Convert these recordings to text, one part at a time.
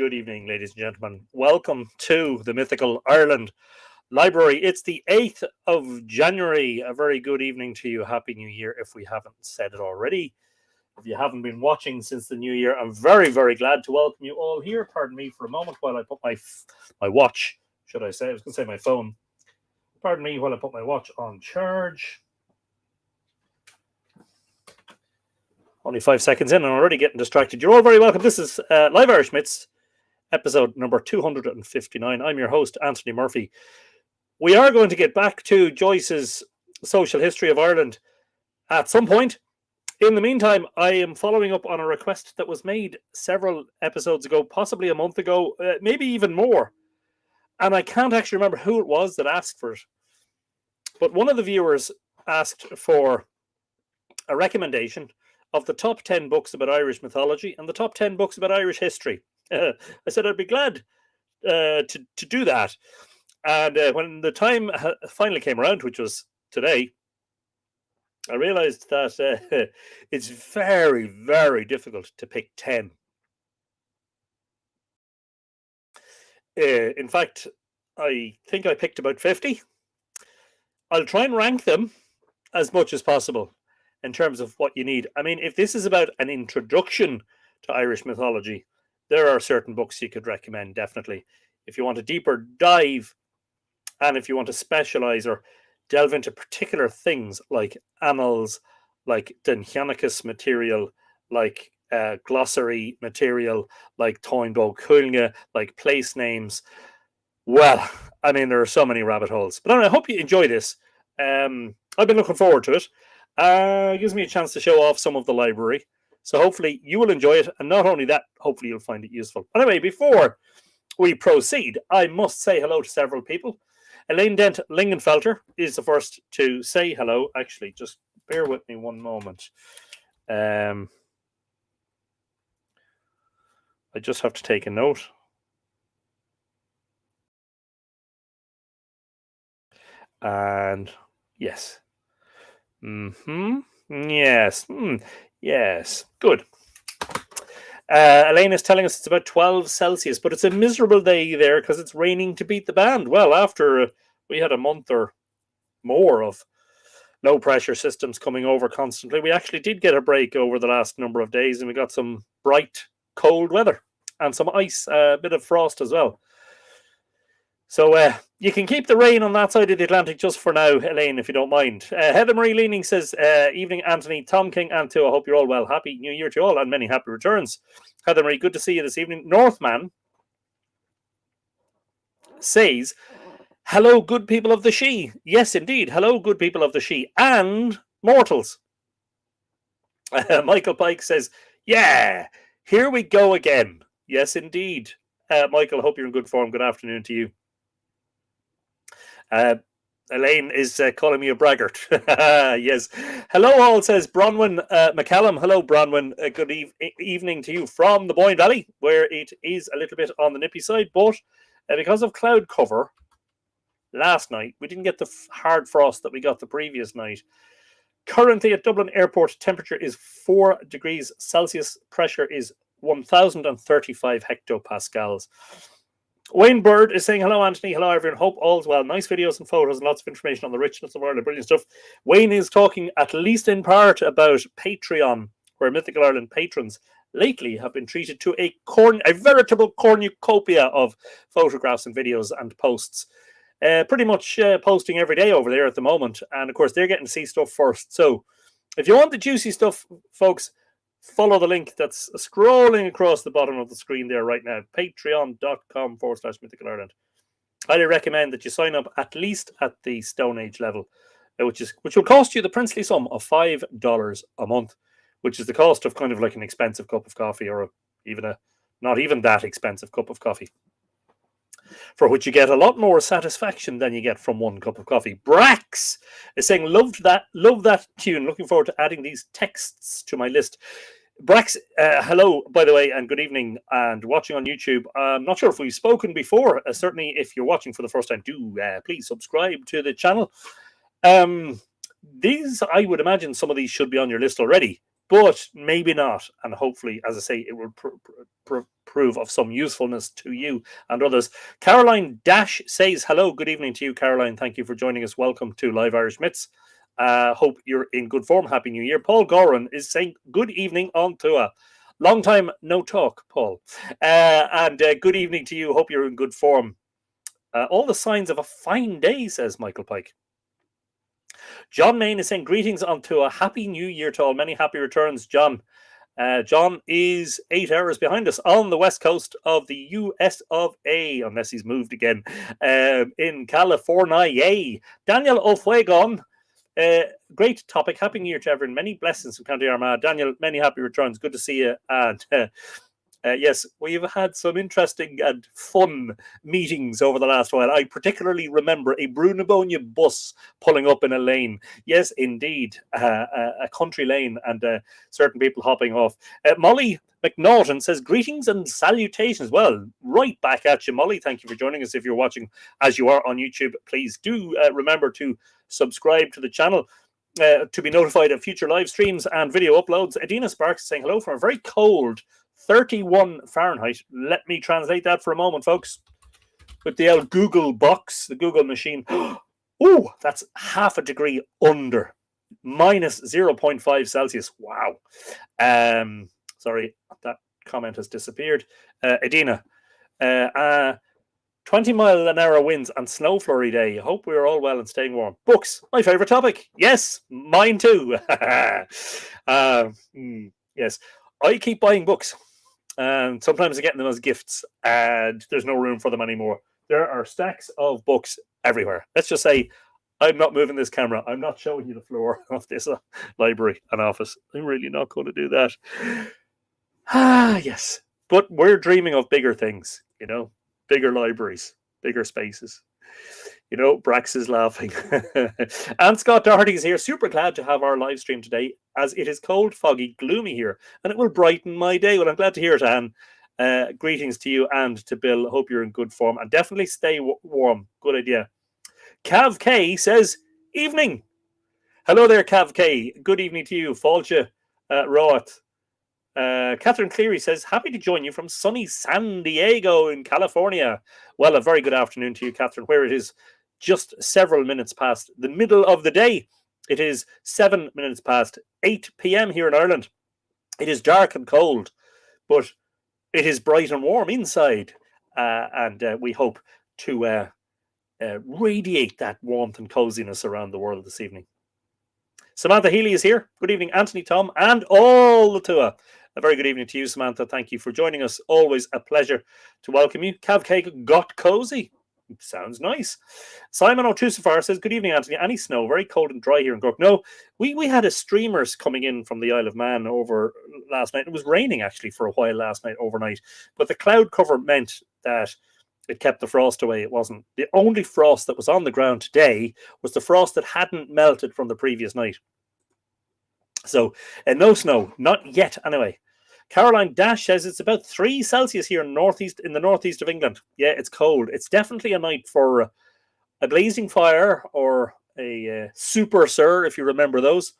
good evening, ladies and gentlemen. Welcome to the Mythical Ireland Library. It's the 8th of January. A very good evening to you. Happy New Year if we haven't said it already. If you haven't been watching since the New Year, I'm very, very glad to welcome you all here. Pardon me for a moment while I put my watch, should I say? I was going to say my phone. Pardon me while I put my watch on charge. Only 5 seconds in and I'm already getting distracted. You're all very welcome. This is Live Irish Myths, episode number 259. I'm your host, Anthony Murphy. We are going to get back to Joyce's Social History of Ireland at some point. In the meantime, I am following up on a request that was made several episodes ago, possibly a month ago, maybe even more. And I can't actually remember who it was that asked for it. But one of the viewers asked for a recommendation of the top 10 books about Irish mythology and the top 10 books about Irish history. I said I'd be glad to do that. And when the time finally came around, which was today, I realized that it's very, very difficult to pick 10. In fact, I think I picked about 50. I'll try and rank them as much as possible in terms of what you need. I mean, if this is about an introduction to Irish mythology, there are certain books you could recommend, definitely. If you want a deeper dive, and if you want to specialize or delve into particular things like annals, like Denchianicus material, like glossary material, like Toynbee Culne, like place names, well, I mean, there are so many rabbit holes. But anyway, I hope you enjoy this. I've been looking forward to it. It gives me a chance to show off some of the library. So hopefully you will enjoy it. And not only that, hopefully you'll find it useful. Anyway, before we proceed, I must say hello to several people. Elaine Dent Lingenfelter is the first to say hello. Actually, just bear with me one moment. I just have to take a note. And yes. Yes. Yes. Good. Elaine is telling us it's about 12 Celsius, but it's a miserable day there because it's raining to beat the band. Well, after we had a month or more of low pressure systems coming over constantly, we actually did get a break over the last number of days, and we got some bright, cold weather and some ice, a bit of frost as well. So you can keep the rain on that side of the Atlantic just for now, Elaine, if you don't mind. Heather Marie Leaning says, evening, Anthony, Tom King, and Two. I hope you're all well. Happy New Year to you all and many happy returns. Heather Marie, good to see you this evening. Northman says, hello, good people of the She. Yes, indeed. Hello, good people of the She and mortals. Michael Pike says, yeah, here we go again. Yes, indeed. Michael, I hope you're in good form. Good afternoon to you. Elaine is calling me a braggart. Yes. Hello, all, says Bronwyn McCallum. Hello, Bronwyn. Good evening to you from the Boyne Valley, where it is a little bit on the nippy side, but because of cloud cover last night, we didn't get the hard frost that we got the previous night. Currently at Dublin Airport, temperature is 4 degrees Celsius. Pressure is 1,035 hectopascals. Wayne Bird is saying, hello, Anthony. Hello, everyone. Hope all's well. Nice videos and photos and lots of information on the richness of Ireland. Brilliant stuff. Wayne is talking, at least in part, about Patreon, where Mythical Ireland patrons lately have been treated to a veritable cornucopia of photographs and videos and posts. Pretty much posting every day over there at the moment. And, of course, they're getting to see stuff first. So if you want the juicy stuff, folks, follow the link that's scrolling across the bottom of the screen there right now. Patreon.com/Mythical Ireland. Highly recommend that you sign up at least at the Stone Age level, which will cost you the princely sum of $5 a month, which is the cost of kind of like an expensive cup of coffee, or even a not even that expensive cup of coffee, for which you get a lot more satisfaction than you get from one cup of coffee. Brax is saying, love that tune. Looking forward to adding these texts to my list. Brax, hello, by the way, and good evening, and watching on YouTube. I'm not sure if we've spoken before. Certainly, if you're watching for the first time, do please subscribe to the channel. These, I would imagine some of these should be on your list already, but maybe not. And hopefully, as I say, it will prove of some usefulness to you and others. Caroline Dash says, hello, good evening to you, Caroline. Thank you for joining us. Welcome to Live Irish Myths. Hope you're in good form. Happy New Year. Paul Goran is saying, good evening on Tua. Long time no talk, Paul. And good evening to you. Hope you're in good form. All the signs of a fine day, says Michael Pike. John Main is saying, greetings onto a happy new year to all. Many happy returns, John. John is 8 hours behind us on the west coast of the US of A, unless he's moved again, in California. Yay. Daniel O'Fuegon, great topic. Happy New Year to everyone. Many blessings from County Armagh. Daniel, many happy returns. Good to see you. And yes, we've had some interesting and fun meetings over the last while. I particularly remember a Brunabonia bus pulling up in a lane. Yes, indeed, a country lane, and certain people hopping off. Molly McNaughton says, greetings and salutations. Well, right back at you, Molly. Thank you for joining us. If you're watching as you are on YouTube, please do remember to subscribe to the channel to be notified of future live streams and video uploads. Adina Sparks saying hello from a very cold 31 Fahrenheit. Let me translate that for a moment, folks. With the old Google box, the Google machine. Oh, that's half a degree under. Minus 0.5 Celsius. Wow. Sorry, that comment has disappeared. Adina. 20-mile-an-hour winds and snow flurry day. Hope we're all well and staying warm. Books, my favourite topic. Yes, mine too. Yes, I keep buying books. And sometimes I'm getting them as gifts, and there's no room for them anymore. There are stacks of books everywhere. Let's just say I'm not moving this camera. I'm not showing you the floor of this library and office. I'm really not going to do that. Yes. But we're dreaming of bigger things, you know, bigger libraries, bigger spaces. You know, Brax is laughing. And Scott Doherty is here. Super glad to have our live stream today, as it is cold, foggy, gloomy here, and it will brighten my day. Well, I'm glad to hear it, Anne. Greetings to you and to Bill. Hope you're in good form, and definitely stay warm. Good idea. Cav K says, evening. Hello there, Cav K. Good evening to you. Fáilte Roat. Catherine Cleary says, happy to join you from sunny San Diego in California. Well, a very good afternoon to you, Catherine, where it is just several minutes past the middle of the day. It is 7 minutes past 8 p.m. here in Ireland. It is dark and cold, but it is bright and warm inside. And we hope to radiate that warmth and coziness around the world this evening. Samantha Healy is here. Good evening, Anthony, Tom, and all the Tua. A very good evening to you, Samantha. Thank you for joining us. Always a pleasure to welcome you. Cav Cake got cozy. Sounds nice. Simon O'Tusifar says, good evening, Anthony. Any snow? Very cold and dry here in Cork. No, we had a streamers coming in from the Isle of Man over last night. It was raining, actually, for a while last night, overnight. But the cloud cover meant that it kept the frost away. It wasn't. The only frost that was on the ground today was the frost that hadn't melted from the previous night. So, no snow. Not yet, anyway. Caroline Dash says it's about 3 Celsius here in the northeast of England. Yeah, it's cold. It's definitely a night for a blazing fire or a super sir, if you remember those,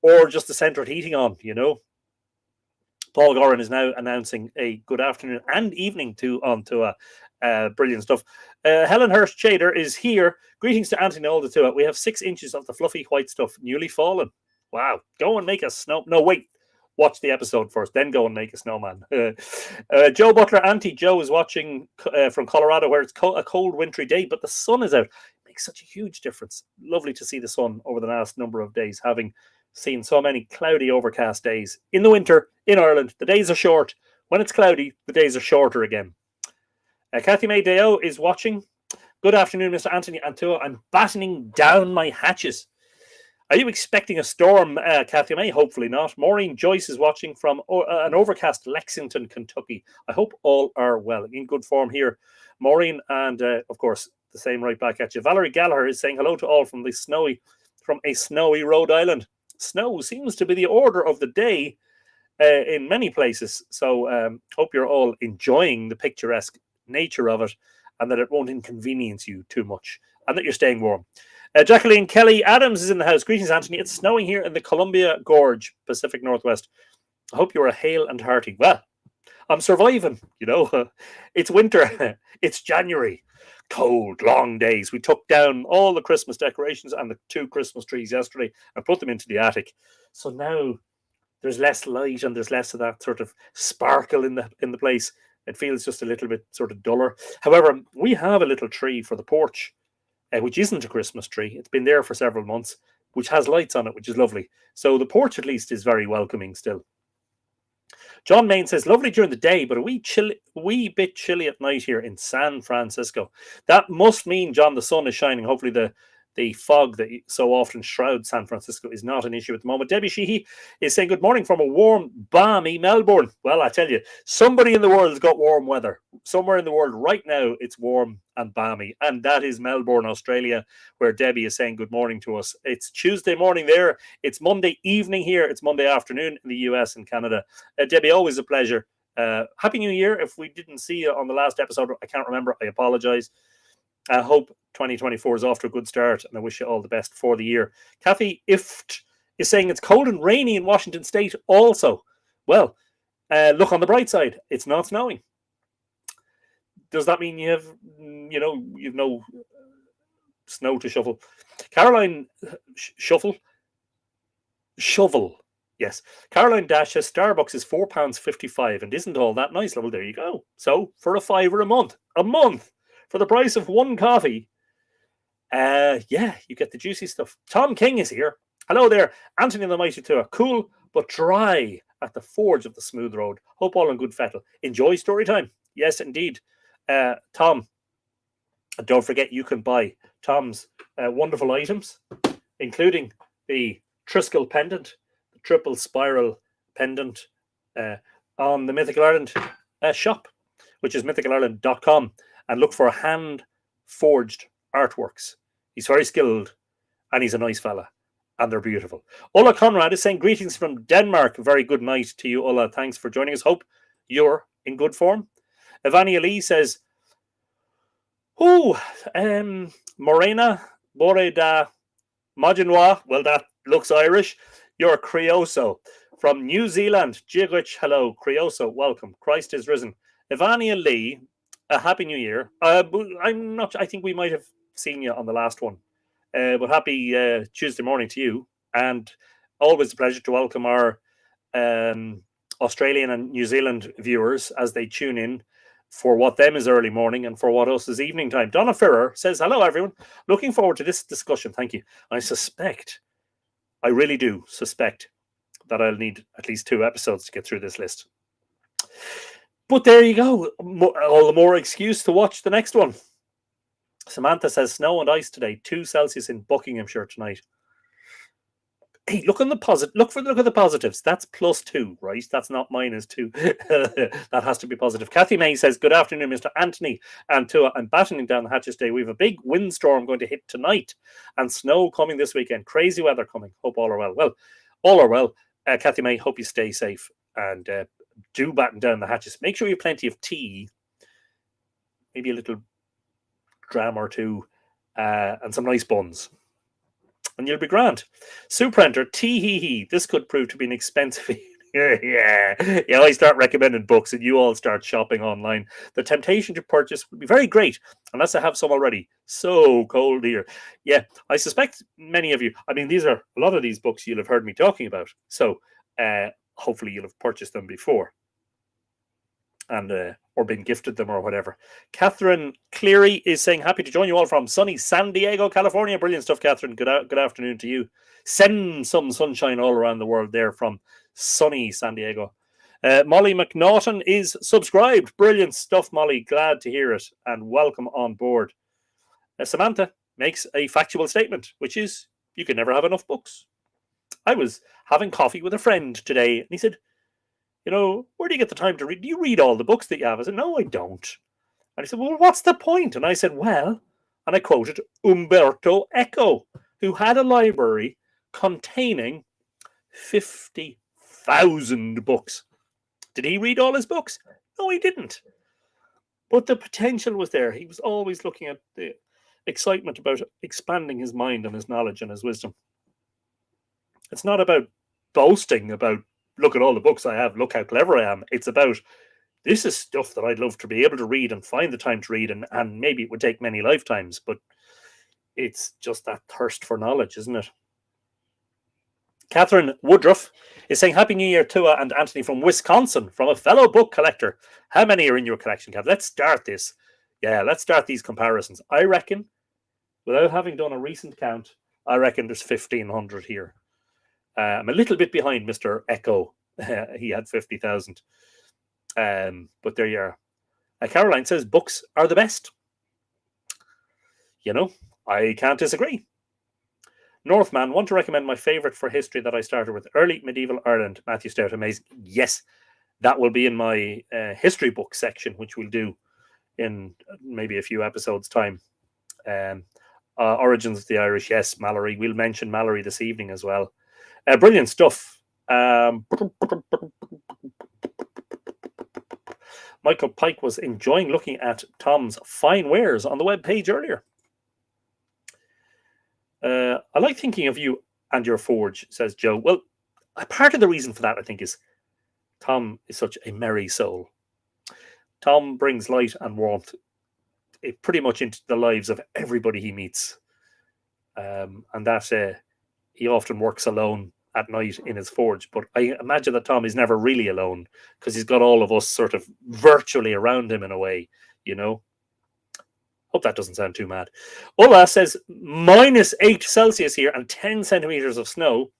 or just the central heating on, you know. Paul Goran is now announcing a good afternoon and evening to brilliant stuff. Helen Hurst Shader is here. Greetings to Anthony Alda. We have 6 inches of the fluffy white stuff newly fallen. Wow. Go and make a snow. No, wait. Watch the episode first, then go and make a snowman. Joe Butler, Auntie Joe, is watching from Colorado, where it's a cold, wintry day, but the sun is out. It makes such a huge difference. Lovely to see the sun over the last number of days, having seen so many cloudy, overcast days. In the winter, in Ireland, the days are short. When it's cloudy, the days are shorter again. Kathy May Deo is watching. Good afternoon, Mr. Anthony Antua. I'm battening down my hatches. Are you expecting a storm, Kathy May? Hopefully not. Maureen Joyce is watching from an overcast Lexington, Kentucky. I hope all are well, in good form here. Maureen, and of course, the same right back at you. Valerie Gallagher is saying hello to all from a snowy Rhode Island. Snow seems to be the order of the day in many places. So hope you're all enjoying the picturesque nature of it, and that it won't inconvenience you too much, and that you're staying warm. Jacqueline Kelly Adams is in the house. Greetings, Anthony. It's snowing here in the Columbia Gorge, Pacific Northwest. I hope you are hale and hearty. Well, I'm surviving, It's winter. It's January. Cold, long days. We took down all the Christmas decorations and the 2 Christmas trees yesterday and put them into the attic. So now there's less light and there's less of that sort of sparkle in the place. It feels just a little bit sort of duller. However, we have a little tree for the porch, which isn't a Christmas tree. It's been there for several months, which has lights on it, which is lovely. So the porch at least is very welcoming still. John Main says, lovely during the day, but a wee bit chilly at night here in San Francisco. That must mean, John, the sun is shining. Hopefully the fog that so often shrouds San Francisco is not an issue at the moment. Debbie Sheehy is saying, good morning from a warm, balmy Melbourne. Well, I tell you, somebody in the world's got warm weather. Somewhere in the world right now, it's warm and balmy. And that is Melbourne, Australia, where Debbie is saying good morning to us. It's Tuesday morning there. It's Monday evening here. It's Monday afternoon in the US and Canada. Debbie, always a pleasure. Happy New Year. If we didn't see you on the last episode, I can't remember. I apologize. I hope 2024 is off to a good start, and I wish you all the best for the year. Kathy Ift is saying it's cold and rainy in Washington State also. Well, look on the bright side. It's not snowing. Does that mean you've no snow to shovel? Caroline Shovel. Yes. Caroline Dash says Starbucks is £4.55 and isn't all that nice. Well, there you go. So for $5 a month, for the price of one coffee, you get the juicy stuff. Tom King is here. Hello there. Anthony and the Mighty Two. Cool but dry at the forge of the smooth road. Hope all in good fettle. Enjoy story time. Yes, indeed. Tom, don't forget you can buy Tom's wonderful items, including the Triskel pendant, the triple spiral pendant on the Mythical Ireland shop, which is mythicalireland.com, and look for hand-forged artworks. He's very skilled, and he's a nice fella, and they're beautiful. Ola Conrad is saying greetings from Denmark. Very good night to you, Ola. Thanks for joining us. Hope you're in good form. Ivani Ali says, Morena Bore da Majinois. Well, that looks Irish. You're Creoso from New Zealand. Jigwich, hello. Creoso, welcome. Christ is risen. Ivani Ali, a happy new year. I think we might have seen you on the last one. But happy Tuesday morning to you. And always a pleasure to welcome our Australian and New Zealand viewers as they tune in for what them is early morning and for what us is evening time. Donna Ferrer says, hello, everyone. Looking forward to this discussion. Thank you. I really do suspect that I'll need at least 2 episodes to get through this list. But there you go. All the more excuse to watch the next one. Samantha says, snow and ice today. 2 Celsius in Buckinghamshire tonight. Hey, look at the positives. That's +2, right? That's not -2. That has to be positive. Kathy May says, good afternoon, Mr. Anthony and Tua. I'm battening down the hatches today. We have a big windstorm going to hit tonight and snow coming this weekend. Crazy weather coming. Hope all are well. Well, all are well. Kathy May, hope you stay safe and do batten down the hatches. Make sure you have plenty of tea, maybe a little dram or 2, and some nice buns. And you'll be grand. Suprenter, tee-hee-hee. This could prove to be an expensive... yeah, I start recommending books and you all start shopping online. The temptation to purchase would be very great, unless I have some already. So cold here. Yeah, I suspect many of you... I mean, a lot of these books you'll have heard me talking about. So hopefully you'll have purchased them before. And or been gifted them or whatever. Catherine Cleary is saying, happy to join you all from sunny San Diego, California. Brilliant stuff, Catherine. Good afternoon to you. Send some sunshine all around the world there from sunny San Diego. Molly McNaughton is subscribed. Brilliant stuff, Molly. Glad to hear it. And welcome on board. Samantha makes a factual statement, which is, you can never have enough books. I was having coffee with a friend today, and he said, where do you get the time to read? Do you read all the books that you have? I said, no, I don't. And he said, well, what's the point? And I said, well, and I quoted Umberto Eco, who had a library containing 50,000 books. Did he read all his books? No, he didn't. But the potential was there. He was always looking at excitement about expanding his mind and his knowledge and his wisdom. It's not about boasting about, look at all the books I have, look how clever I am. It's about, this is stuff that I'd love to be able to read and find the time to read, and maybe it would take many lifetimes, but it's just that thirst for knowledge, isn't it? Catherine Woodruff is saying Happy New Year to and Anthony from Wisconsin, from a fellow book collector. How many are in your collection, Kath? Let's start this. Yeah, let's start these comparisons. I reckon, without having done a recent count, I reckon there's 1,500 here. I'm a little bit behind Mr. Echo. He had 50,000. But there you are. Caroline says books are the best. You know, I can't disagree. Northman, want to recommend my favourite for history that I started with? Early Medieval Ireland, Matthew Stout. Amazing. Yes, that will be in my history book section, which we'll do in maybe a few episodes' time. Origins of the Irish, yes, Mallory. We'll mention Mallory this evening as well. Brilliant stuff. Michael Pike was enjoying looking at Tom's fine wares on the web page earlier. I like thinking of you and your forge, says Joe. Well, part of the reason for that, I think, is Tom is such a merry soul. Tom brings light and warmth pretty much into the lives of everybody he meets. And that he often works alone at night in his forge. But I imagine that Tom is never really alone because he's got all of us sort of virtually around him in a way, you know. Hope that doesn't sound too mad. Ola says -8 Celsius here and 10 centimeters of snow,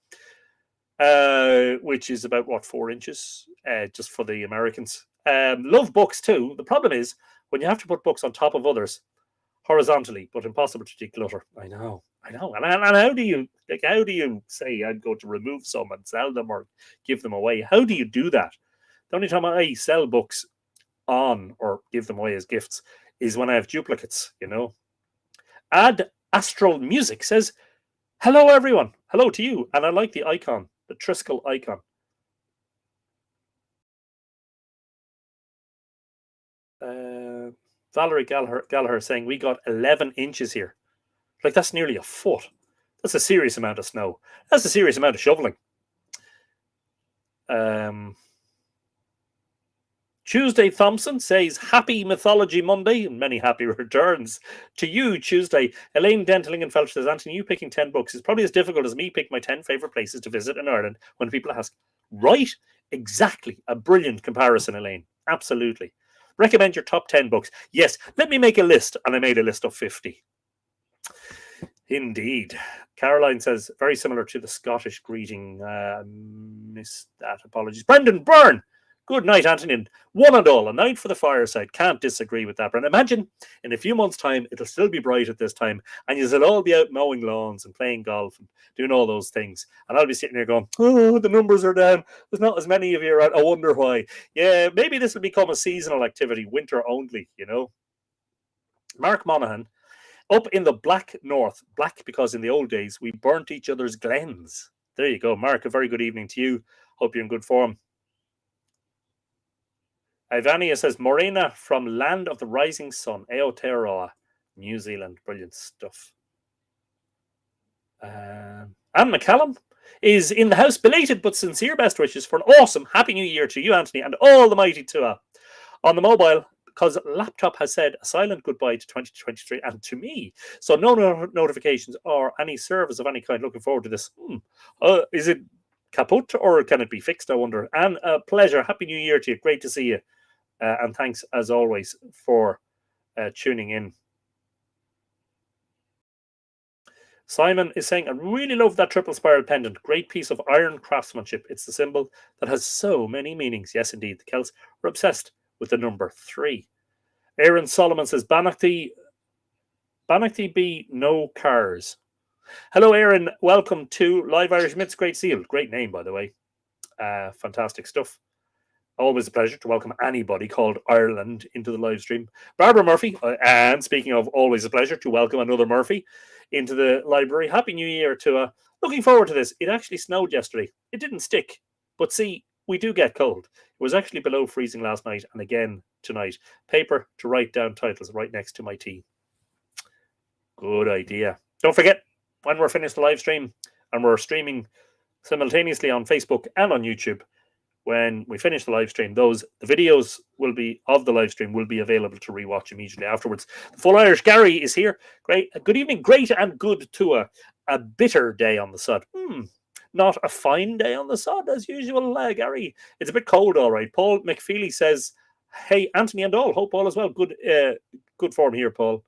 which is about, what, 4 inches, just for the Americans. Love books too. The problem is when you have to put books on top of others horizontally, but impossible to declutter. I know. And how do you say I'm going to remove some and sell them or give them away? How do you do that? The only time I sell books on or give them away as gifts is when I have duplicates, you know. Ad Astral Music says, hello, everyone. Hello to you. And I like the icon, the Triskel icon. Valerie Gallagher saying, we got 11 inches here. Like, that's nearly a foot. That's a serious amount of snow. That's a serious amount of shoveling. Tuesday Thompson says, happy Mythology Monday and many happy returns to you, Tuesday. Elaine Dentlingen-Felch says, Anthony, you picking 10 books is probably as difficult as me pick my 10 favourite places to visit in Ireland when people ask. Right? Exactly. A brilliant comparison, Elaine. Absolutely. Recommend your top 10 books. Yes, let me make a list. And I made a list of 50. Indeed. Caroline says, very similar to the Scottish greeting. Missed that. Apologies. Brendan Byrne. Good night, Anthony. One and all, a night for the fireside. Can't disagree with that. But imagine in a few months' time, it'll still be bright at this time, and you'll all be out mowing lawns and playing golf and doing all those things. And I'll be sitting here going, oh, the numbers are down. There's not as many of you around. I wonder why. Yeah, maybe this will become a seasonal activity, winter only, you know. Mark Monaghan, up in the black north. Black because in the old days, we burnt each other's glens. There you go, Mark. A very good evening to you. Hope you're in good form. Ivania says, Morena from Land of the Rising Sun, Aotearoa, New Zealand. Brilliant stuff. Anne McCallum is in the house. Belated but sincere best wishes for an awesome Happy New Year to you, Anthony, and all the mighty Tua. On the mobile, because laptop has said a silent goodbye to 2023 and to me. So no notifications or any service of any kind. Looking forward to this. Is it kaput or can it be fixed, I wonder? And a pleasure. Happy New Year to you. Great to see you. And thanks, as always, for tuning in. Simon is saying, I really love that triple spiral pendant. Great piece of iron craftsmanship. It's the symbol that has so many meanings. Yes, indeed. The Celts were obsessed with the number 3. Aaron Solomon says, Banachty be no cars. Hello, Aaron. Welcome to Live Irish Myths. Great seal. Great name, by the way. Fantastic stuff. Always a pleasure to welcome anybody called Ireland into the live stream. Barbara Murphy, and speaking of always a pleasure to welcome another Murphy into the library. Happy New Year to looking forward to this. It actually snowed yesterday. It didn't stick, but see, we do get cold. It was actually below freezing last night and again tonight. Paper to write down titles right next to my tea. Good idea. Don't forget, when we're finished the live stream, and we're streaming simultaneously on Facebook and on YouTube, when we finish the live stream, the videos will be of the live stream will be available to rewatch immediately afterwards. The Full Irish Gary is here. Great, good evening, great and good to a bitter day on the sod. Not a fine day on the sod as usual, Gary. It's a bit cold, all right. Paul McFeely says, "Hey, Anthony and all, hope all is well. Good form here, Paul."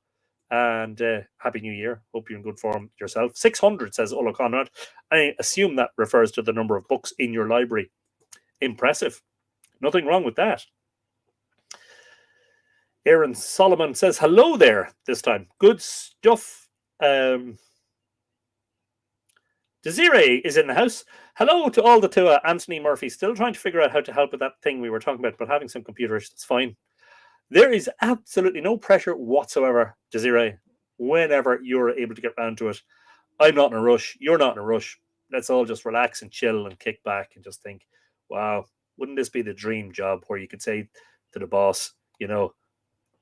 And Happy New Year. Hope you're in good form yourself. 600, says Ola Conrad. I assume that refers to the number of books in your library. Impressive. Nothing wrong with that. Aaron Solomon says, hello there this time. Good stuff. Desiree is in the house. Hello to all the two. Anthony Murphy, still trying to figure out how to help with that thing we were talking about, but having some computer issues, it's fine. There is absolutely no pressure whatsoever, Desiree, whenever you're able to get around to it. I'm not in a rush. You're not in a rush. Let's all just relax and chill and kick back and just think, wow, wouldn't this be the dream job where you could say to the boss, you know,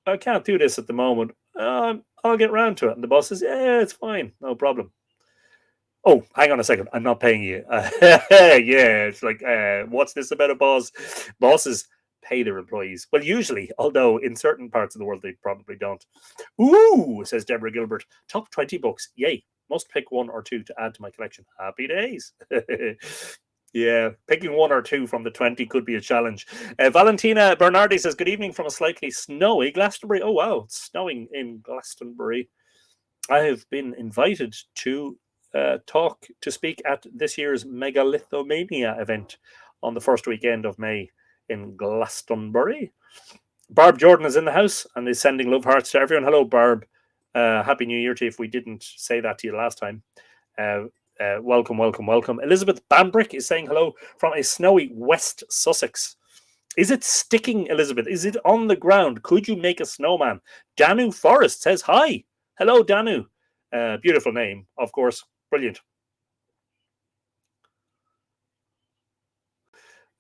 I can't do this at the moment. I'll get around to it. And the boss says, yeah, it's fine. No problem. Oh, hang on a second. I'm not paying you. Yeah, it's like, what's this about a boss? Bosses pay their employees. Well, usually, although in certain parts of the world, they probably don't. Ooh, says Deborah Gilbert. Top 20 books. Yay. Must pick one or two to add to my collection. Happy days. Yeah, picking one or two from the 20 could be a challenge. Valentina Bernardi says, good evening from a slightly snowy Glastonbury. Oh, wow. It's snowing in Glastonbury. I have been invited to speak at this year's Megalithomania event on the first weekend of May in Glastonbury. Barb Jordan is in the house and is sending love hearts to everyone. Hello, Barb. Happy New Year to you if we didn't say that to you last time. Welcome. Elizabeth Bambrick is saying hello from a snowy West Sussex. Is it sticking, Elizabeth? Is it on the ground? Could you make a snowman? Danu Forrest says hi. Hello, Danu. Beautiful name, of course. Brilliant.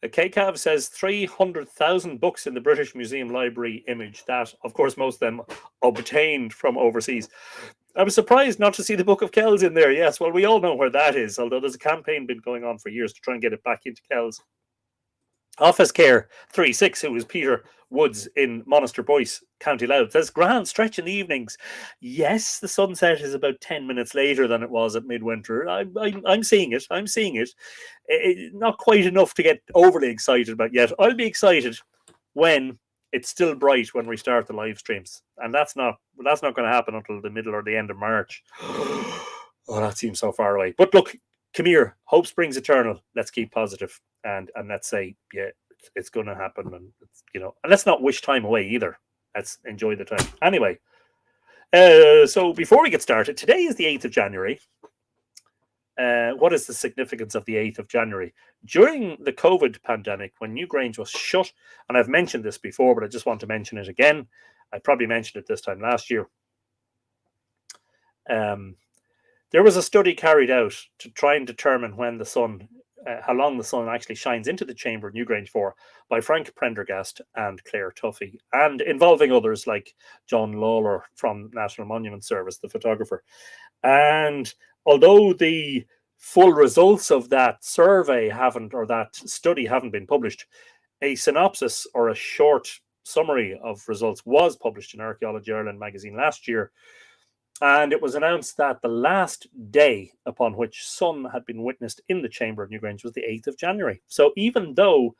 KCAV says 300,000 books in the British Museum Library image. That, of course, most of them obtained from overseas. I was surprised not to see the Book of Kells in there. Yes, well, we all know where that is, although there's a campaign been going on for years to try and get it back into Kells. Office Care 36, who was Peter Woods in Monaster Boyce, County Louth, says grand stretch in the evenings. Yes, the sunset is about 10 minutes later than it was at midwinter. I'm seeing it. I'm seeing it. Not quite enough to get overly excited about yet. I'll be excited when it's still bright when we start the live streams, and that's not going to happen until the middle or the end of March. Oh, that seems so far away. But look, come here. Hope springs eternal. Let's keep positive and let's say, yeah, it's going to happen, and and let's not wish time away either. Let's enjoy the time. Anyway, so before we get started, today is the 8th of January. What is the significance of the 8th of January? During the COVID pandemic, when Newgrange was shut, and I've mentioned this before, but I just want to mention it again. I probably mentioned it this time last year. There was a study carried out to try and determine when the sun, how long the sun actually shines into the chamber of Newgrange for, by Frank Prendergast and Claire Tuffy, and involving others like John Lawler from National Monument Service, the photographer. And although the full results of that survey that study haven't been published, a synopsis or a short summary of results was published in Archaeology Ireland magazine last year. And it was announced that the last day upon which sun had been witnessed in the chamber of Newgrange was the 8th of January. So even though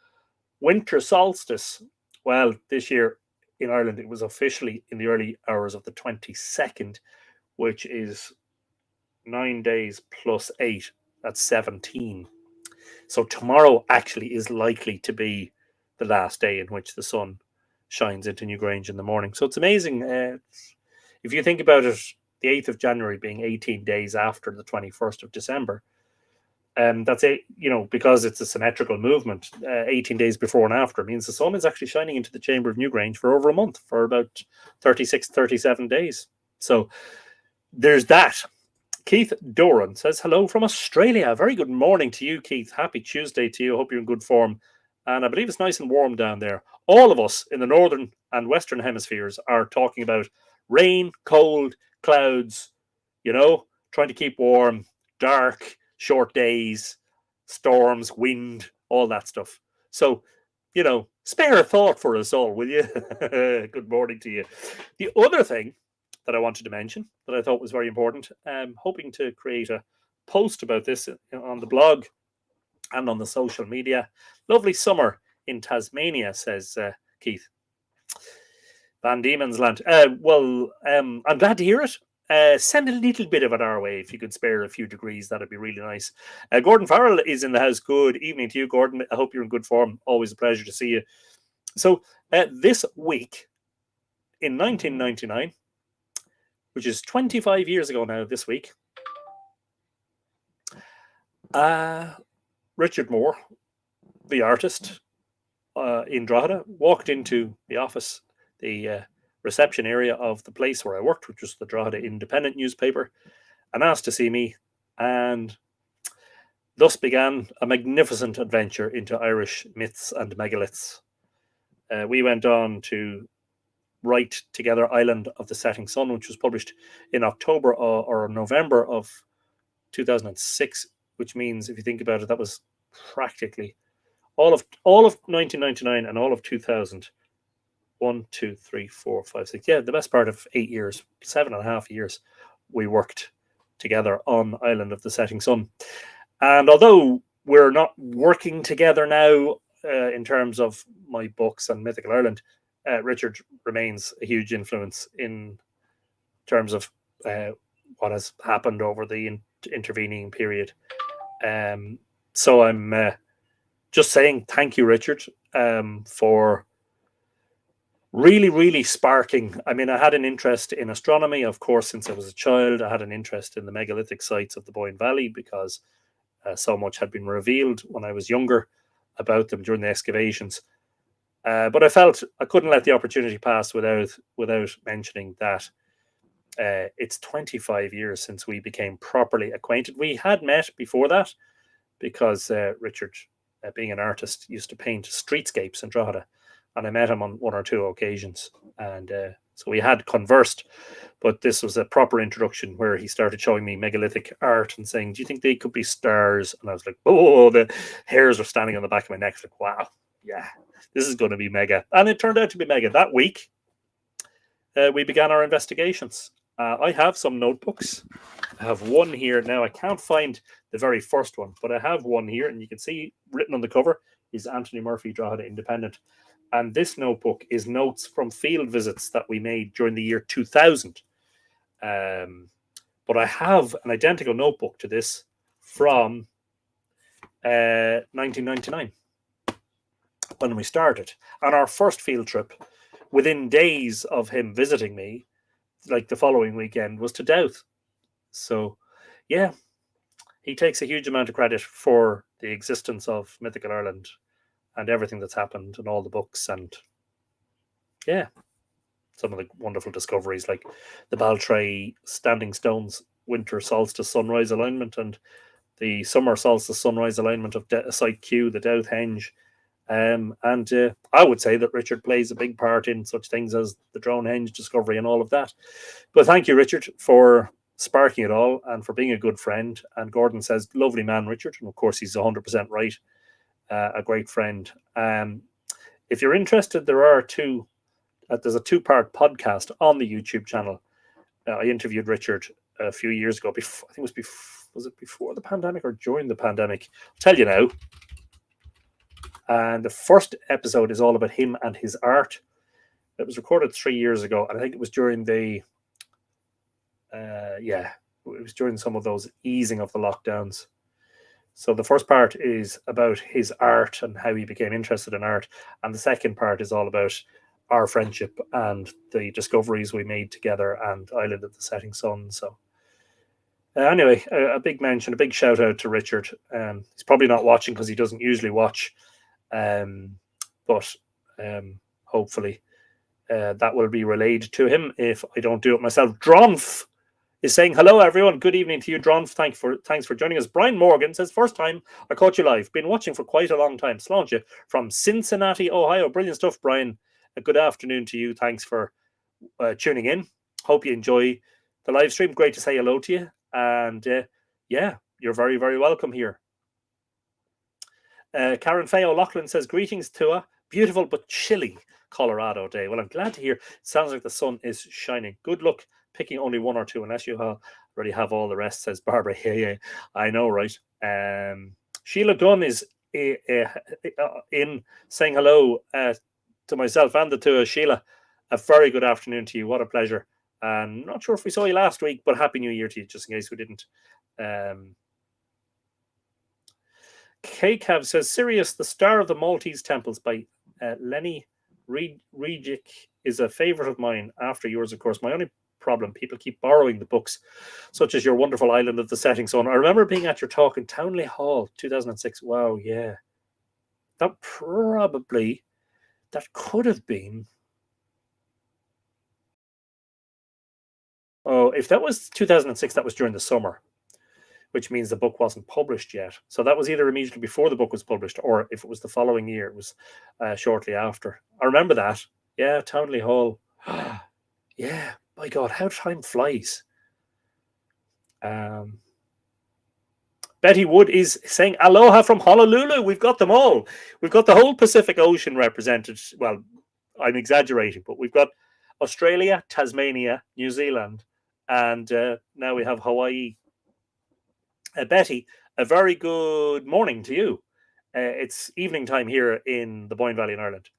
winter solstice, well, this year in Ireland, it was officially in the early hours of the 22nd, which is 9 days plus 8, that's 17. So tomorrow actually is likely to be the last day in which the sun shines into Newgrange in the morning. So it's amazing. If you think about it, the 8th of January being 18 days after the 21st of December, that's because it's a symmetrical movement, 18 days before and after means the sun is actually shining into the chamber of Newgrange for over a month, for about 36, 37 days. So there's that. Keith Doran says hello from Australia. Very good morning to you, Keith. Happy Tuesday to you. Hope you're in good form. And I believe it's nice and warm down there. All of us in the northern and western hemispheres are talking about rain, cold, clouds, trying to keep warm, dark, short days, storms, wind, all that stuff. So, spare a thought for us all, will you? Good morning to you. The other thing that I wanted to mention that I thought was very important, hoping to create a post about this on the blog and on the social media. Lovely summer in Tasmania, says Keith. Van Diemen's Land. I'm glad to hear it. Send a little bit of it our way if you could spare a few degrees. That'd be really nice. Gordon Farrell is in the house. Good evening to you, Gordon. I hope you're in good form. Always a pleasure to see you. So this week in 1999, which is 25 years ago now this week, Richard Moore, the artist in Drogheda, walked into the office, the reception area of the place where I worked, which was the Drogheda Independent newspaper, and asked to see me. And thus began a magnificent adventure into Irish myths and megaliths. We went on to write together Island of the Setting Sun, which was published in October or November of 2006, which means, if you think about it, that was practically all of 1999 and all of 2000. 1, 2, 3, 4, 5, 6. Yeah, the best part of 8 years, 7.5 years, we worked together on Island of the Setting Sun. And although we're not working together now in terms of my books and Mythical Ireland, Richard remains a huge influence in terms of what has happened over the intervening period. So I'm just saying thank you, Richard, for really sparking. I mean, I had an interest in astronomy, of course, since I was a child. I had an interest in the megalithic sites of the Boyne Valley because so much had been revealed when I was younger about them during the excavations. But I felt I couldn't let the opportunity pass without mentioning that it's 25 years since we became properly acquainted. We had met before that because Richard, being an artist, used to paint streetscapes in Drogheda. And I met him on 1 or 2 occasions. And so we had conversed, but this was a proper introduction where he started showing me megalithic art and saying, do you think they could be stars? And I was like, oh, the hairs were standing on the back of my neck. Like, wow, yeah, this is going to be mega. And it turned out to be mega. That week, we began our investigations. I have some notebooks. I have one here. Now, I can't find the very first one, but I have one here. And you can see written on the cover is Anthony Murphy, Drogheda Independent. And this notebook is notes from field visits that we made during the year 2000. But I have an identical notebook to this from 1999 when we started. On our first field trip, within days of him visiting me, like the following weekend, was to Douth. So, yeah, he takes a huge amount of credit for the existence of Mythical Ireland and everything that's happened and all the books and yeah, some of the wonderful discoveries like the Baltray Standing Stones winter solstice sunrise alignment and the summer solstice sunrise alignment of Site Q, the Douth Henge. And I would say that Richard plays a big part in such things as the Drone Henge discovery and all of that. But thank you, Richard, for sparking it all and for being a good friend. And Gordon says, lovely man, Richard. And of course, he's 100% right. A great friend. If you're interested, there are there's a 2-part podcast on the YouTube channel. I interviewed Richard a few years ago. Before, I think it was it before the pandemic or during the pandemic? I'll tell you now. And the first episode is all about him and his art. It was recorded 3 years ago, and I think it was during it was during some of those easing of the lockdowns. So the first part is about his art and how he became interested in art. And the second part is all about our friendship and the discoveries we made together and Island of the Setting Sun. So anyway, a big mention, a big shout out to Richard. He's probably not watching because he doesn't usually watch. But hopefully that will be relayed to him if I don't do it myself. Dronf is saying, hello, everyone. Good evening to you, Dronf. Thanks for joining us. Brian Morgan says, first time I caught you live. Been watching for quite a long time. Sláinte from Cincinnati, Ohio. Brilliant stuff, Brian. A good afternoon to you. Thanks for tuning in. Hope you enjoy the live stream. Great to say hello to you. And yeah, you're very, very welcome here. Karen Faye O'Loughlin says, greetings to a beautiful but chilly Colorado day. Well, I'm glad to hear. It sounds like the sun is shining. Good luck picking only one or two, unless you already have all the rest, says Barbara. Yeah, I know, right? Sheila Gunn is in saying hello to myself and the two of Sheila. A very good afternoon to you. What a pleasure. And not sure if we saw you last week, but Happy New Year to you, just in case we didn't. K-Cav says, Sirius, the Star of the Maltese Temples by Lenny Regic is a favourite of mine, after yours, of course. My only problem, people keep borrowing the books, such as Your Wonderful Island of the Setting Sun. I remember being at your talk in Townley Hall, 2006. Wow, yeah. That could have been... Oh, if that was 2006, that was during the summer, which means the book wasn't published yet. So that was either immediately before the book was published, or if it was the following year, it was shortly after. I remember that. Yeah, Townley Hall. Yeah, my God, how time flies. Betty Wood is saying, aloha from Honolulu. We've got them all. We've got the whole Pacific Ocean represented. Well, I'm exaggerating, but we've got Australia, Tasmania, New Zealand, and now we have Hawaii. Betty, a very good morning to you. It's evening time here in the Boyne Valley in Ireland.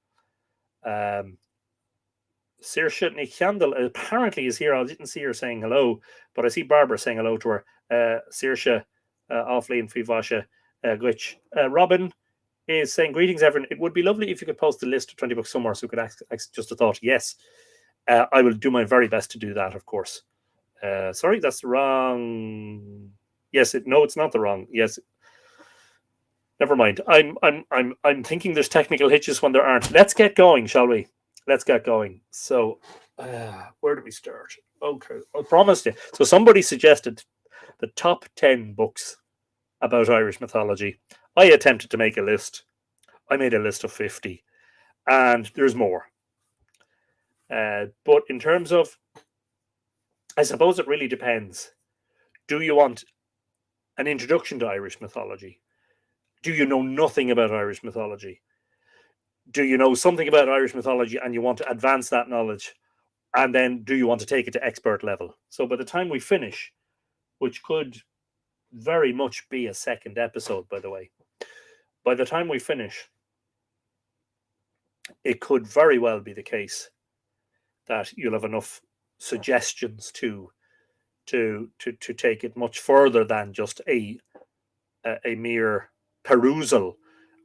Saoirse Nichandel apparently is here. I didn't see her saying hello, but I see Barbara saying hello to her. Saoirse, Offline Fivasha, Glitch. Robin is saying, greetings, everyone. It would be lovely if you could post the list of 20 books somewhere so we could ask just a thought. Yes, I will do my very best to do that, of course. Sorry, that's the wrong... Yes, no, it's not the wrong. Yes, never mind. I'm thinking there's technical hitches when there aren't. Let's get going, shall we? Let's get going. So, where do we start? Okay, I promised you. So somebody suggested the top 10 books about Irish mythology. I attempted to make a list. I made a list of 50, and there's more. But in terms of, I suppose it really depends. Do you want an introduction to Irish mythology? Do you know nothing about Irish mythology? Do you know something about Irish mythology and you want to advance that knowledge? And then do you want to take it to expert level? So by the time we finish, which could very much be a second episode, by the way, by the time we finish, it could very well be the case that you'll have enough suggestions to take it much further than just a mere perusal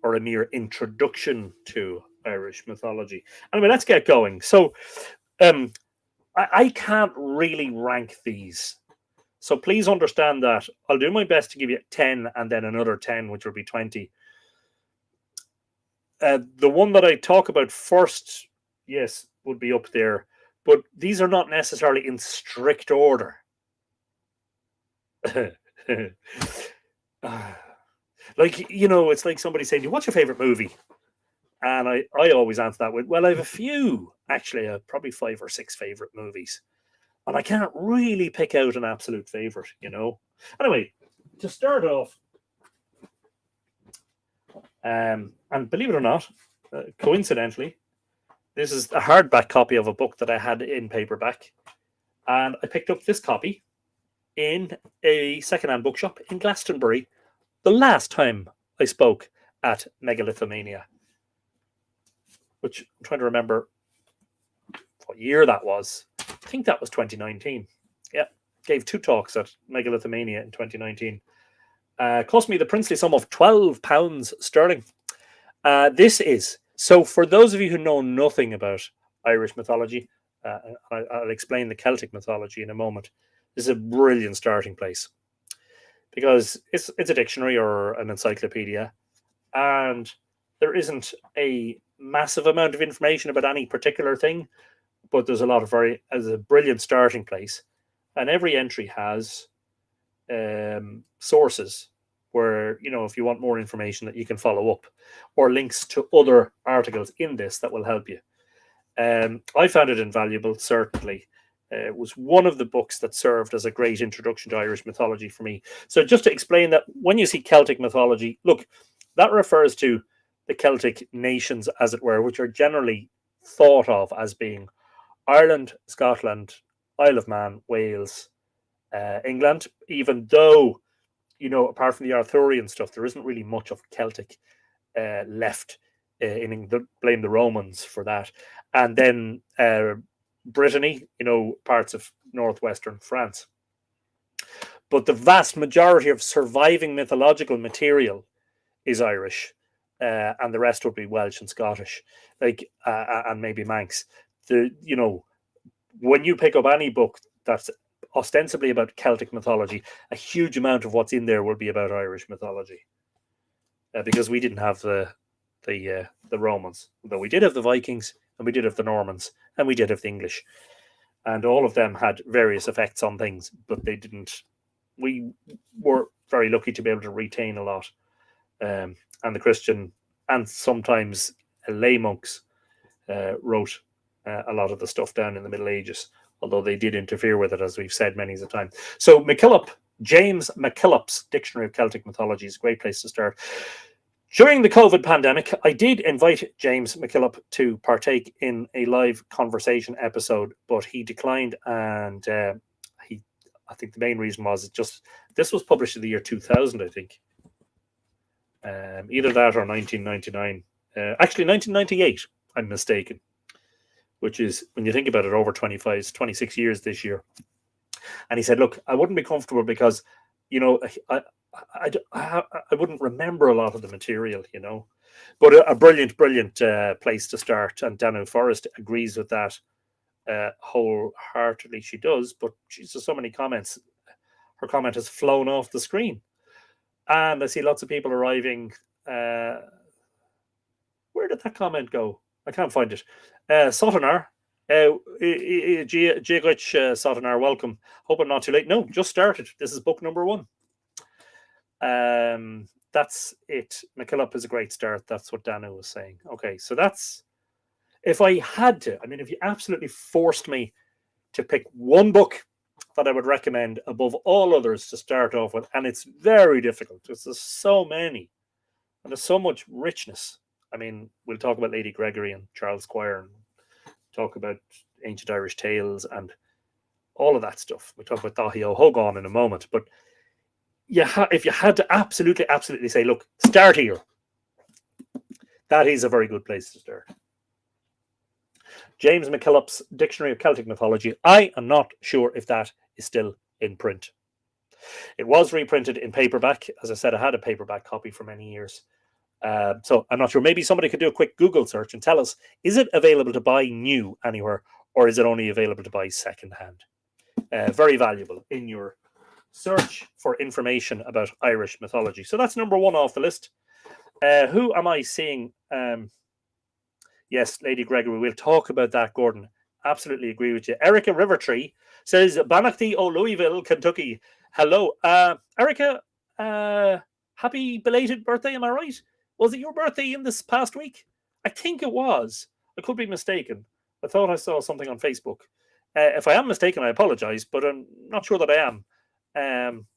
or a mere introduction to Irish mythology. Anyway, let's get going. So I can't really rank these. So please understand that I'll do my best to give you 10 and then another 10, which will be 20. The one that I talk about first, yes, would be up there. But these are not necessarily in strict order. Like, you know, it's like somebody saying, what's your favorite movie? And I always answer that with, well, I have a few, actually, probably 5 or 6 favorite movies. And I can't really pick out an absolute favorite, you know. Anyway, to start off, and believe it or not, coincidentally, this is a hardback copy of a book that I had in paperback. And I picked up this copy in a secondhand bookshop in Glastonbury the last time I spoke at Megalithomania, which I'm trying to remember what year that was. I think that was 2019. Yeah, gave 2 talks at Megalithomania in 2019. Cost me the princely sum of £12 sterling. This is, so for those of you who know nothing about Irish mythology, I'll explain the Celtic mythology in a moment. This is a brilliant starting place because it's a dictionary or an encyclopedia, and there isn't a massive amount of information about any particular thing, but there's a lot of as a brilliant starting place, and every entry has sources where, you know, if you want more information that you can follow up, or links to other articles in this that will help you. I found it invaluable, certainly. It was one of the books that served as a great introduction to Irish mythology for me. So just to explain that, when you see Celtic mythology, look, that refers to the Celtic nations, as it were, which are generally thought of as being Ireland, Scotland, Isle of Man, Wales, England, even though, apart from the Arthurian stuff, there isn't really much of Celtic left in England. Blame the Romans for that. And then Brittany, parts of northwestern France. But the vast majority of surviving mythological material is Irish, and the rest would be Welsh and Scottish, and maybe Manx. When you pick up any book that's ostensibly about Celtic mythology, a huge amount of what's in there will be about Irish mythology, because we didn't have the Romans, though we did have the Vikings, and we did have the Normans, and we did have the English, and all of them had various effects on things, but they didn't. We were very lucky to be able to retain a lot, and the Christian and sometimes lay monks wrote a lot of the stuff down in the Middle Ages, although they did interfere with it, as we've said many a time. So James McKillop's Dictionary of Celtic Mythology is a great place to start. During the COVID pandemic, I did invite James McKillop to partake in a live conversation episode, but he declined, and I think the main reason was this was published in the year 2000, I think. Either that or 1999. Actually, 1998, I'm mistaken, which is, when you think about it, over 26 years this year. And he said, look, I wouldn't be comfortable because, I wouldn't remember a lot of the material, But a brilliant place to start. And Danu Forrest agrees with that wholeheartedly. She does, but she's just so many comments. Her comment has flown off the screen. And I see lots of people arriving. Where did that comment go? I can't find it. Sotanar. Sotanar, welcome. Hope I'm not too late. No, just started. This is book number 1. That's it. McKillop is a great start. That's what Danu was saying. Okay, so that's, if I had to, if you absolutely forced me to pick one book that I would recommend above all others to start off with, and it's very difficult. There's so many, and there's so much richness. We'll talk about Lady Gregory and Charles Squire, and talk about ancient Irish tales and all of that stuff. We'll talk about Dahi O'Hogan in a moment, but if you had to absolutely say, look, start here, that is a very good place to start. James McKillop's Dictionary of Celtic Mythology. I am not sure if that is still in print. It was reprinted in paperback. As I said, I had a paperback copy for many years. So I'm not sure. Maybe somebody could do a quick Google search and tell us, is it available to buy new anywhere, or is it only available to buy secondhand? Very valuable in your search for information about Irish mythology. So that's number 1 off the list. Who am I seeing? Yes, Lady Gregory. We'll talk about that, Gordon. Absolutely agree with you. Erica Rivertree says, Banachty o Louisville, Kentucky. Hello. Erica, happy belated birthday, am I right? Was it your birthday in this past week? I think it was. I could be mistaken. I thought I saw something on Facebook. If I am mistaken, I apologize, but I'm not sure that I am.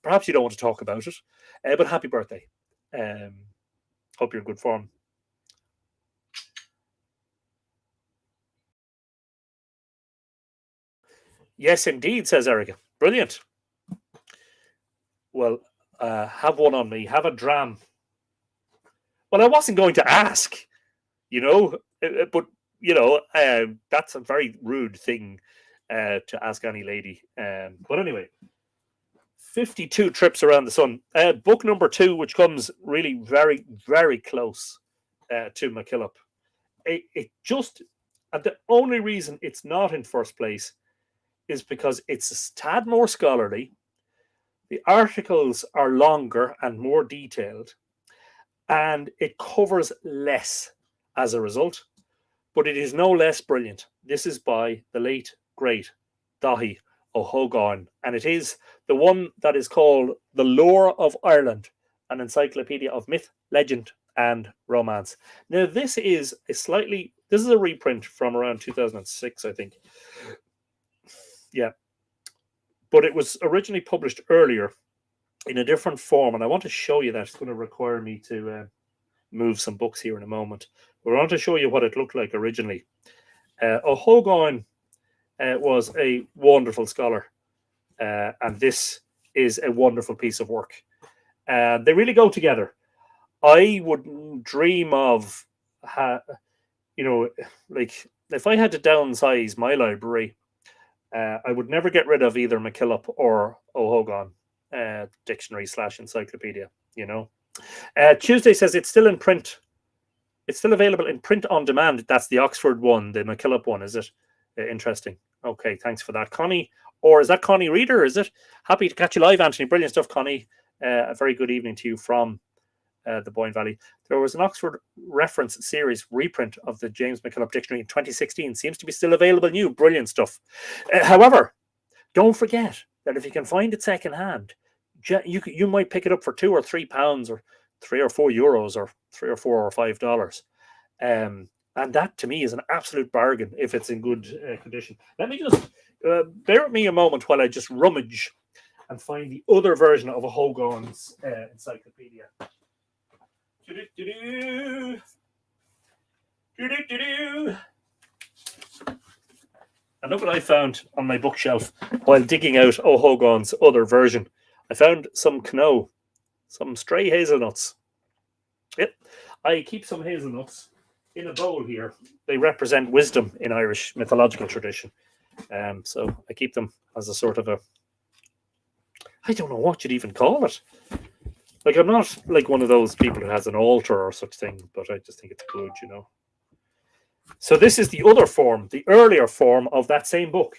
Perhaps you don't want to talk about it, but happy birthday. Hope you're in good form. Yes, indeed, says Erica. Brilliant. Well, have one on me. Have a dram. Well, I wasn't going to ask, but, that's a very rude thing to ask any lady. But anyway, 52 trips around the sun. Book number 2, which comes really very, very close to McKillop. It just, and the only reason it's not in first place is because it's a tad more scholarly. The articles are longer and more detailed, and it covers less as a result, but it is no less brilliant. This is by the late, great Dahi O'Hogan, and it is the one that is called The Lore of Ireland, an encyclopedia of myth, legend, and romance. Now, this is a reprint from around 2006, I think. Yeah, but it was originally published earlier in a different form, and I want to show you that. It's going to require me to move some books here in a moment. But I want to show you what it looked like originally. O'Hogan was a wonderful scholar, and this is a wonderful piece of work. They really go together. I wouldn't dream of, like if I had to downsize my library, I would never get rid of either MacKillop or O'Hogan dictionary / encyclopedia. Tuesday says it's still in print. It's still available in print on demand. That's the Oxford one, the MacKillop one, is it? Interesting. Okay, thanks for that, Connie. Or is that Connie Reader? Is it? Happy to catch you live, Anthony. Brilliant stuff, Connie. A very good evening to you from the Boyne Valley. There was an Oxford reference series reprint of the James MacKillop Dictionary in 2016. Seems to be still available new. Brilliant stuff. However, don't forget that if you can find it secondhand, you might pick it up for £2 or £3, or €3 or €4, or $3 or $4 or $5. And that to me is an absolute bargain if it's in good condition. Let me just bear with me a moment while I just rummage and find the other version of O'Hogan's encyclopedia. And look what I found on my bookshelf while digging out O'Hogan's other version. I found some Kno, some stray hazelnuts. Yep, I keep some hazelnuts in a bowl here. They represent wisdom in Irish mythological tradition. So I keep them as a sort of a, I don't know what you'd even call it. Like, I'm not like one of those people who has an altar or such thing, but I just think it's good, So this is the other form, the earlier form of that same book.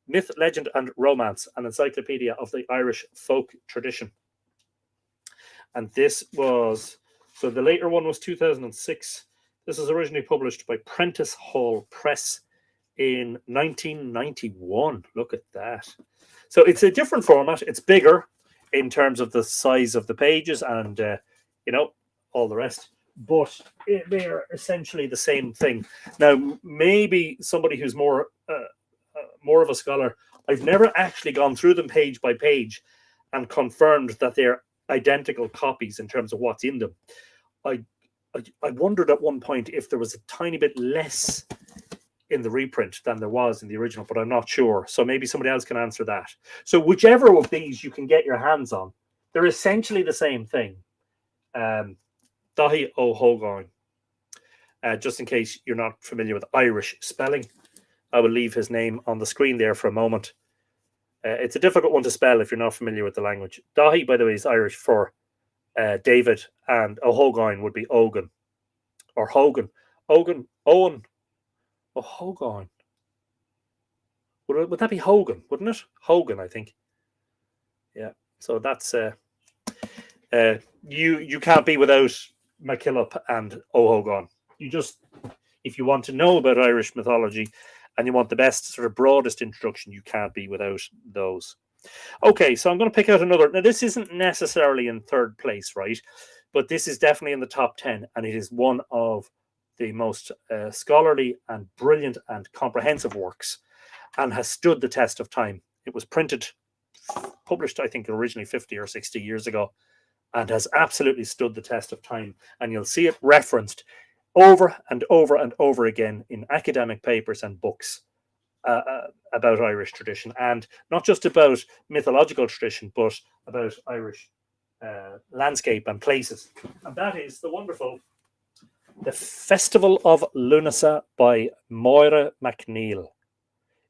Myth, Legend and Romance, an encyclopedia of the Irish folk tradition. And this was, so the later one was 2006. This was originally published by Prentice Hall Press in 1991. Look at that. So it's a different format. It's bigger in terms of the size of the pages and, all the rest. But they're essentially the same thing. Now, maybe somebody who's more of a scholar, I've never actually gone through them page by page and confirmed that they're identical copies in terms of what's in them. I wondered at one point if there was a tiny bit less in the reprint than there was in the original, but I'm not sure. So maybe somebody else can answer that. So whichever of these you can get your hands on, they're essentially the same thing. Dahi O'Hogan. Just in case you're not familiar with Irish spelling, I will leave his name on the screen there for a moment. It's a difficult one to spell if you're not familiar with the language. Dahi, by the way, is Irish for David, and O'Hogan would be Ogan or Hogan. Owen. O'Hogan. Would that be Hogan, wouldn't it? Hogan, I think. Yeah. So that's you can't be without MacKillop and O'Hogan. You just, if you want to know about Irish mythology and you want the best sort of broadest introduction, you can't be without those. Okay, so I'm going to pick out another. Now, this isn't necessarily in third place, right? But this is definitely in the top 10, and it is one of the most scholarly and brilliant and comprehensive works, and has stood the test of time. It was published, I think, originally 50 or 60 years ago, and has absolutely stood the test of time. And you'll see it referenced over and over and over again in academic papers and books about Irish tradition, and not just about mythological tradition, but about Irish landscape and places. And that is the wonderful The Festival of Lunasa by Moira MacNeil.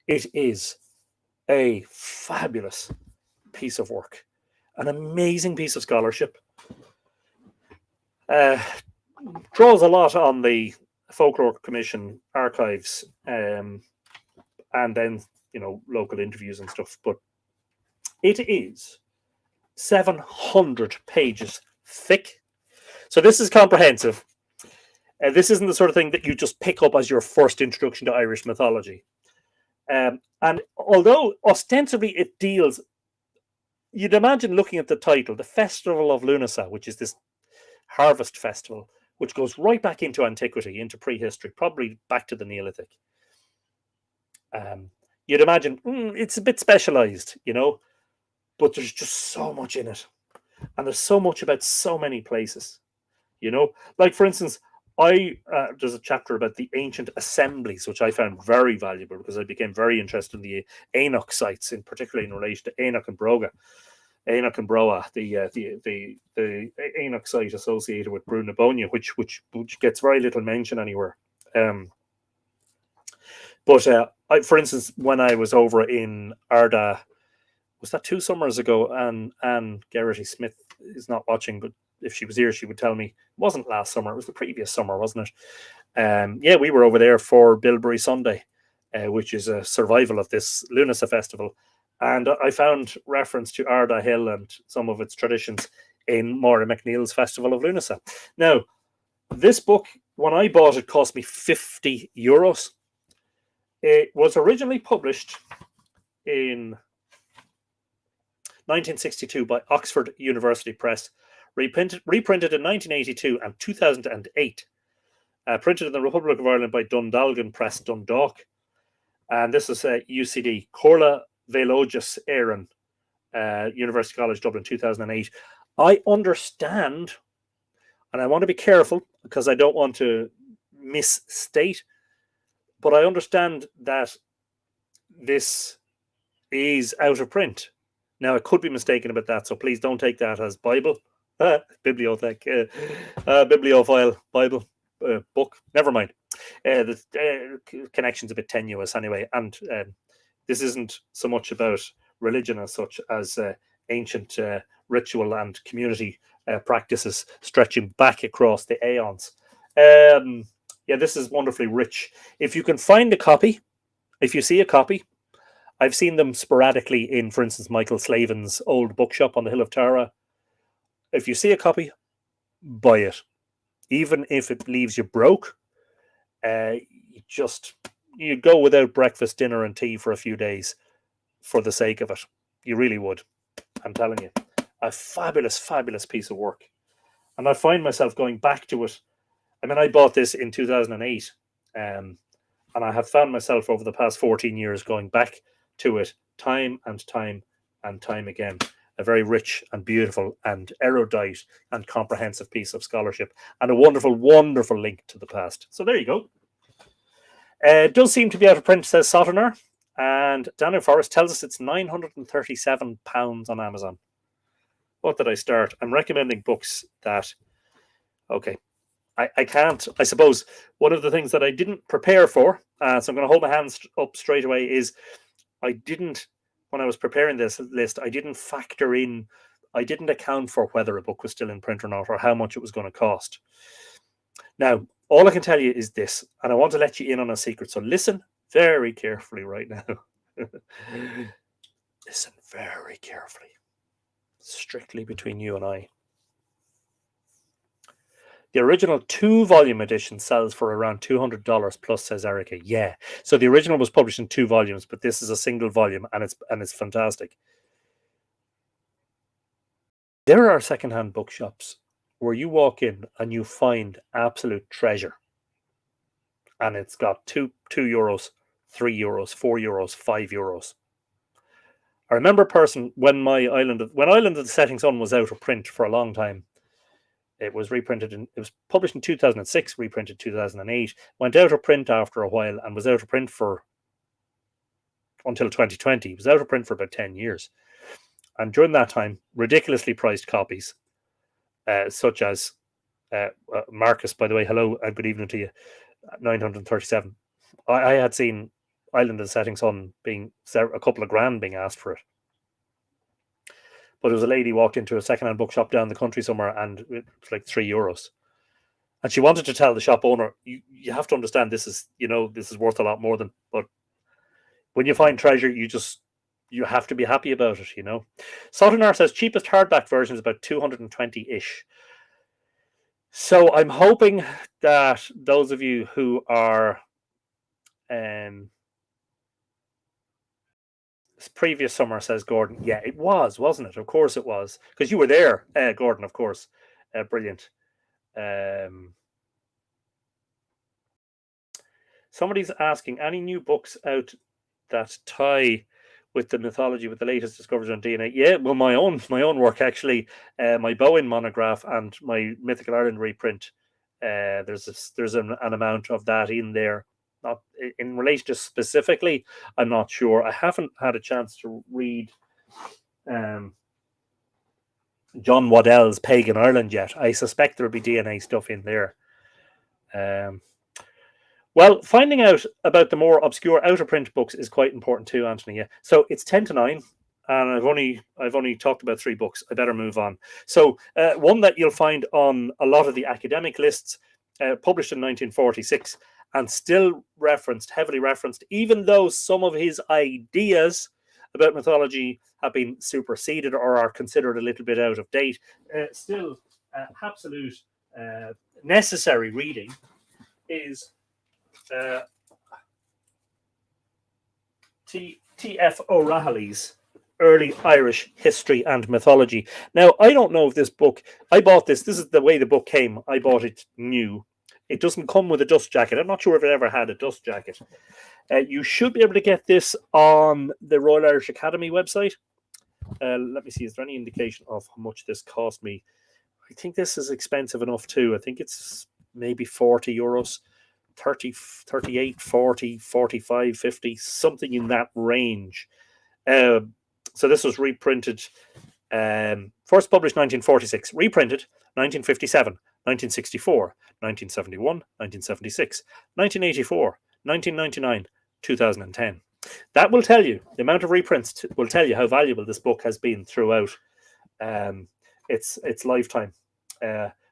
It is a fabulous piece of work, an amazing piece of scholarship. Draws a lot on the Folklore Commission archives, and then local interviews and stuff. But it is 700 pages thick. So this is comprehensive. This isn't the sort of thing that you just pick up as your first introduction to Irish mythology. And although ostensibly it deals, you'd imagine looking at the title, The Festival of Lunasa, which is this harvest festival, which goes right back into antiquity, into prehistory, probably back to the Neolithic. you'd imagine it's a bit specialized, but there's just so much in it, and there's so much about so many places. Like for instance, I there's a chapter about the ancient assemblies, which I found very valuable because I became very interested in the Enoch sites, in particular in relation to Enoch and Broga, the Enoch site associated with Brunabonia, which gets very little mention anywhere. But for instance, when I was over in Arda, was that 2 summers ago? And Anne Geraghty Smith is not watching, but if she was here, she would tell me it wasn't last summer; it was the previous summer, wasn't it? Yeah, we were over there for Bilberry Sunday, which is a survival of this Lunasa festival, and I found reference to Arda Hill and some of its traditions in Maura McNeil's Festival of Lunasa. Now, this book, when I bought it, cost me €50. It was originally published in 1962 by Oxford University Press, reprinted in 1982 and 2008, printed in the Republic of Ireland by Dundalgan Press, Dundalk, and this is UCD, Corla Velogus Éireann, University College Dublin, 2008. I understand, and I want to be careful because I don't want to misstate, but I understand that this is out of print. Now, I could be mistaken about that, so please don't take that as Bible, bibliothèque, bibliophile, Bible, book. Never mind. The connection's a bit tenuous anyway, and this isn't so much about religion as such as ancient ritual and community practices stretching back across the aeons. Yeah, this is wonderfully rich. If you can find a copy, if you see a copy, I've seen them sporadically in, for instance, Michael Slavin's old bookshop on the Hill of Tara. If you see a copy, buy it. Even if it leaves you broke, you go without breakfast, dinner, and tea for a few days for the sake of it. You really would. I'm telling you. A fabulous, fabulous piece of work. And I find myself going back to it. I mean, I bought this in 2008, and I have found myself over the past 14 years going back to it time and time and time again. A very rich and beautiful and erudite and comprehensive piece of scholarship, and a wonderful, wonderful link to the past. So there you go. It does seem to be out of print, says Sotoner, and Daniel Forrest tells us it's £937 on Amazon. What did I start? I'm recommending books that, okay, I can't, I suppose, one of the things that I didn't prepare for, so I'm going to hold my hands up straight away, is when I was preparing this list, I didn't account for whether a book was still in print or not, or how much it was going to cost. Now, all I can tell you is this, and I want to let you in on a secret, so listen very carefully right now. Listen very carefully. Strictly between you and I. The original 2-volume edition sells for around $200 plus, says Erica. Yeah. So the original was published in 2 volumes, but this is a single volume, and it's fantastic. There are secondhand bookshops where you walk in and you find absolute treasure. And it's got €2, €3, €4, €5. I remember when Island of the Setting Sun was out of print for a long time. It was published in 2006, reprinted 2008, went out of print after a while, and was out of print until 2020. It was out of print for about 10 years. And during that time, ridiculously priced copies, such as Marcus, by the way, hello and good evening to you, 937. I had seen Island of the Setting Sun being a couple of grand being asked for it. But there was a lady walked into a secondhand bookshop down the country somewhere, and it was like €3. And she wanted to tell the shop owner, you have to understand this is worth a lot more than, but when you find treasure, you have to be happy about it, Sotonar says cheapest hardback version is about 220-ish. So I'm hoping that those of you who are previous summer, says Gordon. Yeah, it was, wasn't it? Of course it was, because you were there, Gordon, of course. Brilliant. Somebody's asking, any new books out that tie with the mythology, with the latest discoveries on DNA. Yeah, well, my own work actually, my Bowen monograph and my Mythical Ireland reprint. There's an amount of that in there. Not in relation to specifically, I'm not sure. I haven't had a chance to read John Waddell's Pagan Ireland yet. I suspect there'll be DNA stuff in there. Well, finding out about the more obscure out of print books is quite important too, Anthony. Yeah. So it's 10 to 9, and I've only talked about 3 books. I better move on. So one that you'll find on a lot of the academic lists, published in 1946, and still heavily referenced, even though some of his ideas about mythology have been superseded or are considered a little bit out of date. Still, absolute necessary reading is T.F. O'Reilly's Early Irish History and Mythology. Now, I don't know if this book, I bought this is the way the book came. I bought it new. It doesn't come with a dust jacket. I'm not sure if it ever had a dust jacket. You should be able to get this on the Royal Irish Academy website. Let me see, is there any indication of how much this cost me? I think this is expensive enough too. I think it's maybe 40 euros. 30, 38, 40, 45, 50, something in that range. So this was reprinted, first published 1946, reprinted 1957, 1964, 1971, 1976, 1984, 1999, 2010. That will tell you, the amount of reprints will tell you how valuable this book has been throughout its lifetime.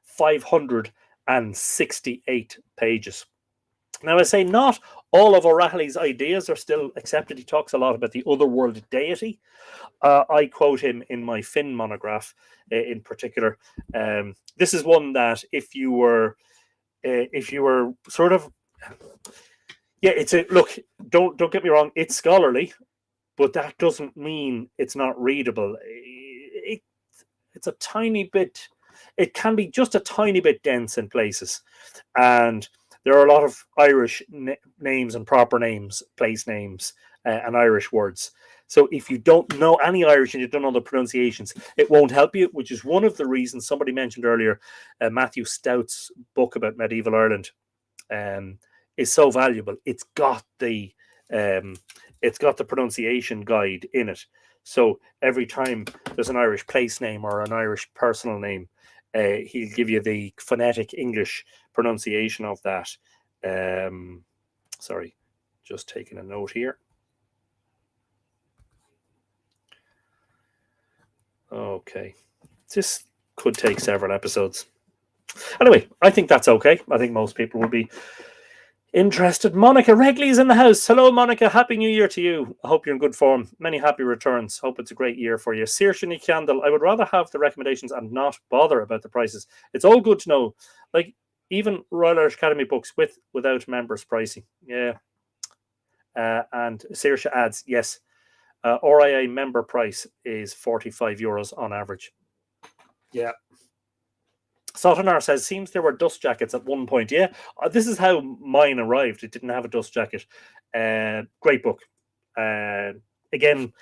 568 pages. Now, I say not all of O'Reilly's ideas are still accepted. He talks a lot about the otherworld deity. I quote him in my Finn monograph in particular. This is one that if you were sort of, yeah, it's a look. Don't get me wrong. It's scholarly, but that doesn't mean it's not readable. It's a tiny bit. It can be just a tiny bit dense in places, and there are a lot of Irish names and proper names, place names, and Irish words. So if you don't know any Irish and you don't know the pronunciations, it won't help you, which is one of the reasons somebody mentioned earlier, Matthew Stout's book about medieval Ireland is so valuable. It's got the pronunciation guide in it. So every time there's an Irish place name or an Irish personal name, he'll give you the phonetic English pronunciation of that. Sorry, just taking a note here. Okay, this could take several episodes. Anyway, I think that's okay. I think most people will be interested. Monica Regley is in the house. Hello, Monica. Happy New Year to you. I hope you're in good form. Many happy returns. Hope it's a great year for you. Saoirse Candle, I would rather have the recommendations and not bother about the prices. It's all good to know. Like, even Royal Irish Academy books without members pricing. Yeah. And Saoirse adds, yes, RIA member price is 45 euros on average. Yeah. Sotonar says, seems there were dust jackets at one point. Yeah, this is how mine arrived. It didn't have a dust jacket. Great book. Again,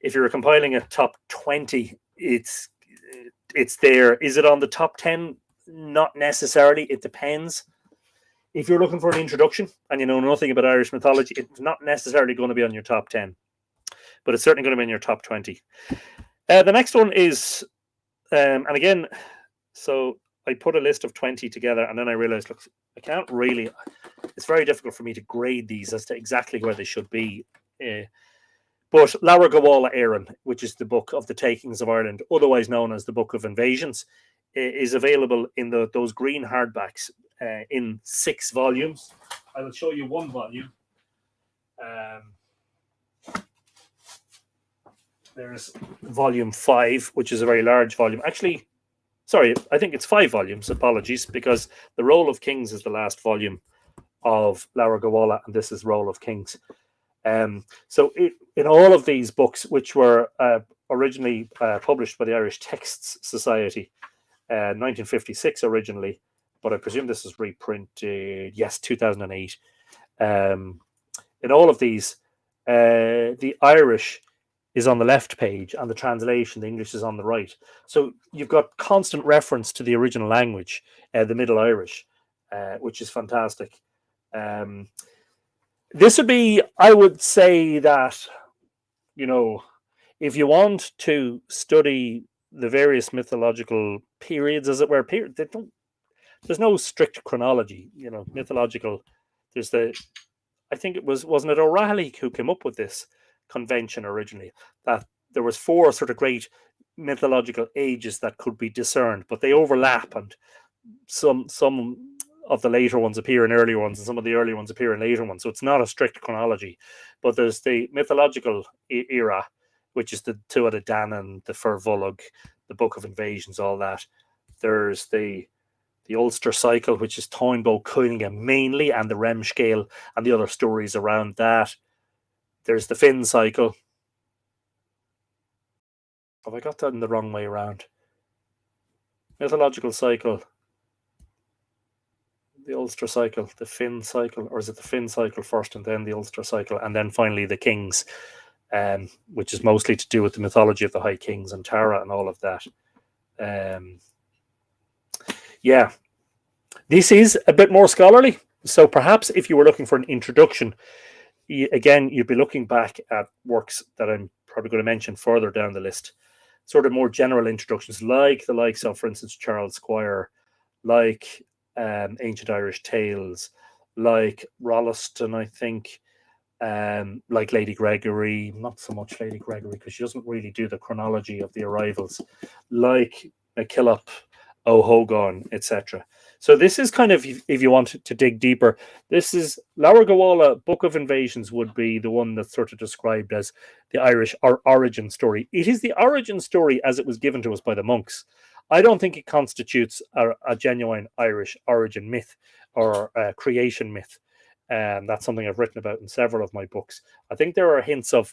if you're compiling a top 20, it's there. Is it on the top 10? Not necessarily. It depends. If you're looking for an introduction and you know nothing about Irish mythology, it's not necessarily going to be on your top 10, but it's certainly going to be in your top 20. The next one is, and again, so I put a list of 20 together, and then I realized, look, I can't really, it's very difficult for me to grade these as to exactly where they should be. But Laura Gawala Éireann, which is the book of the takings of Ireland, otherwise known as the Book of Invasions, is available in those green hardbacks in 6 volumes. I will show you one volume. There's volume 5, which is a very large volume. Actually, sorry, I think it's 5 volumes. Apologies, because the Roll of Kings is the last volume of Laura Gawala, and this is Roll of Kings. So in all of these books, which were originally published by the Irish Texts Society, 1956 originally, but I presume this is reprinted, yes, 2008. In all of these, The Irish is on the left page, and the translation, the English, is on the right. So you've got constant reference to the original language, the Middle Irish, which is fantastic. Um, this would be, I would say that, you know, if you want to study the various mythological periods, as it were, they don't, there's no strict chronology, mythological. There's I think wasn't it O'Reilly who came up with this convention originally, that there was four sort of great mythological ages that could be discerned, but they overlap, and some of the later ones appear in earlier ones, and some of the earlier ones appear in later ones. So it's not a strict chronology, but there's the mythological era, which is the Tuatha De Danann, the Firvolg, the Book of Invasions, all that. There's the Ulster cycle, which is Toynbee Cuillinge mainly, and the Remscale and the other stories around that. There's the Finn cycle. Have I got that in the wrong way around? Mythological cycle, the Ulster cycle, the Finn cycle, or is it the Finn cycle first and then the Ulster cycle, and then finally the Kings, which is mostly to do with the mythology of the High Kings and Tara and all of that. Yeah, this is a bit more scholarly. So perhaps if you were looking for an introduction, again, you'd be looking back at works that I'm probably going to mention further down the list, sort of more general introductions, like the likes of, for instance, Charles Squire, like Ancient Irish Tales, like Rolleston, I think, like Lady Gregory, not so much Lady Gregory because she doesn't really do the chronology of the arrivals, like MacKillop, O'Hogan, etc. So this is kind of, if you want to dig deeper, this is Laura Gowalla, Book of Invasions would be the one that's sort of described as the Irish origin story. It is the origin story as it was given to us by the monks. I don't think it constitutes a genuine Irish origin myth or creation myth. That's something I've written about in several of my books. I think there are hints of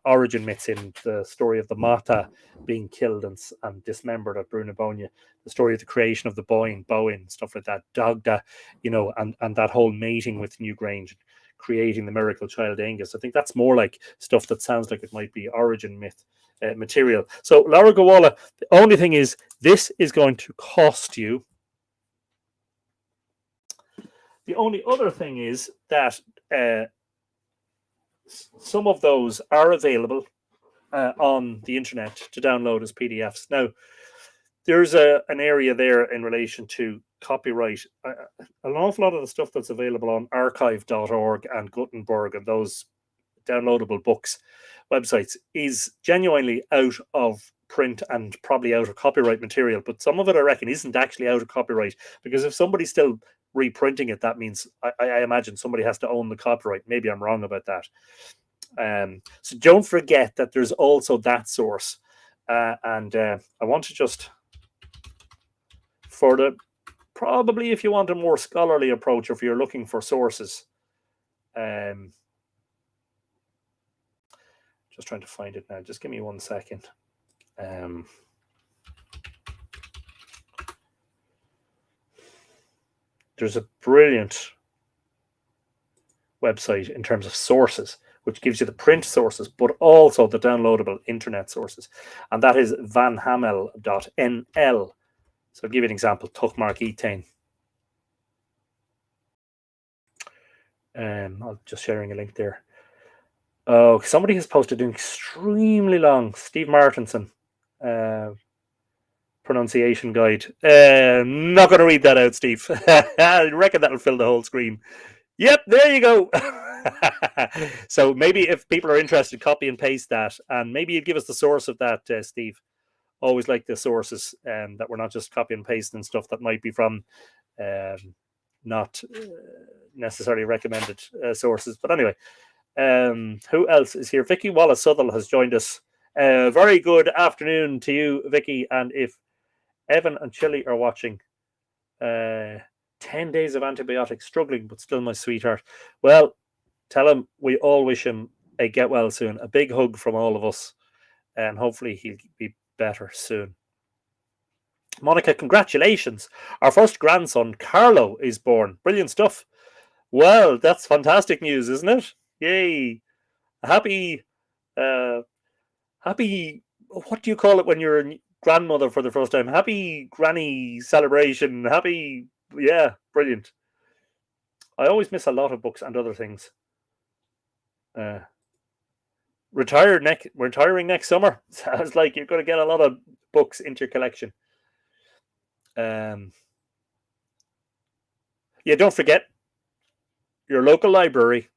origin myths in the story of the Mata being killed and dismembered at Brunabonia, the story of the creation of the Bowen, stuff like that, Dagda, and that whole mating with Newgrange, creating the miracle child Angus. I think that's more like stuff that sounds like it might be origin myth material. So Laura Gowalla, the only thing is this is going to cost you. The only other thing is that some of those are available on the internet to download as PDFs. Now, there's an area there in relation to copyright. An awful lot of the stuff that's available on archive.org and Gutenberg and those downloadable books websites is genuinely out of print and probably out of copyright material, but some of it I reckon isn't actually out of copyright, because if somebody's still reprinting it, that means I imagine somebody has to own the copyright. Maybe I'm wrong about that. So don't forget that there's also that source, and I want to just, for the, probably if you want a more scholarly approach, or if you're looking for sources, just trying to find it now. Just give me 1 second. There's a brilliant website in terms of sources, which gives you the print sources, but also the downloadable internet sources. And that is vanhamel.nl. So I'll give you an example, Tuchmark Ethane. I'm just sharing a link there. Oh, somebody has posted an extremely long Steve Martinson pronunciation guide. Not going to read that out, Steve. I reckon that'll fill the whole screen. Yep, there you go. So maybe if people are interested, copy and paste that, and maybe you'd give us the source of that, Steve. Always like the sources, that we're not just copy and pasting stuff that might be from not necessarily recommended sources. But anyway, who else is here? Vicky Wallace Southall has joined us. Very good afternoon to you, Vicky. And if Evan and Chili are watching, 10 days of antibiotics, struggling, but still my sweetheart. Well, tell him we all wish him a get well soon. A big hug from all of us, and hopefully he'll be better soon. Monica, congratulations. Our first grandson, Carlo, is born. Brilliant stuff. Well, that's fantastic news, isn't it? Yay. happy, uh, happy. What do you call it when you're a grandmother for the first time? Happy granny celebration. Happy, yeah, brilliant. I always miss a lot of books and other things. Uh, retiring next summer. Sounds like you're going to get a lot of books into your collection. Yeah, don't forget your local library.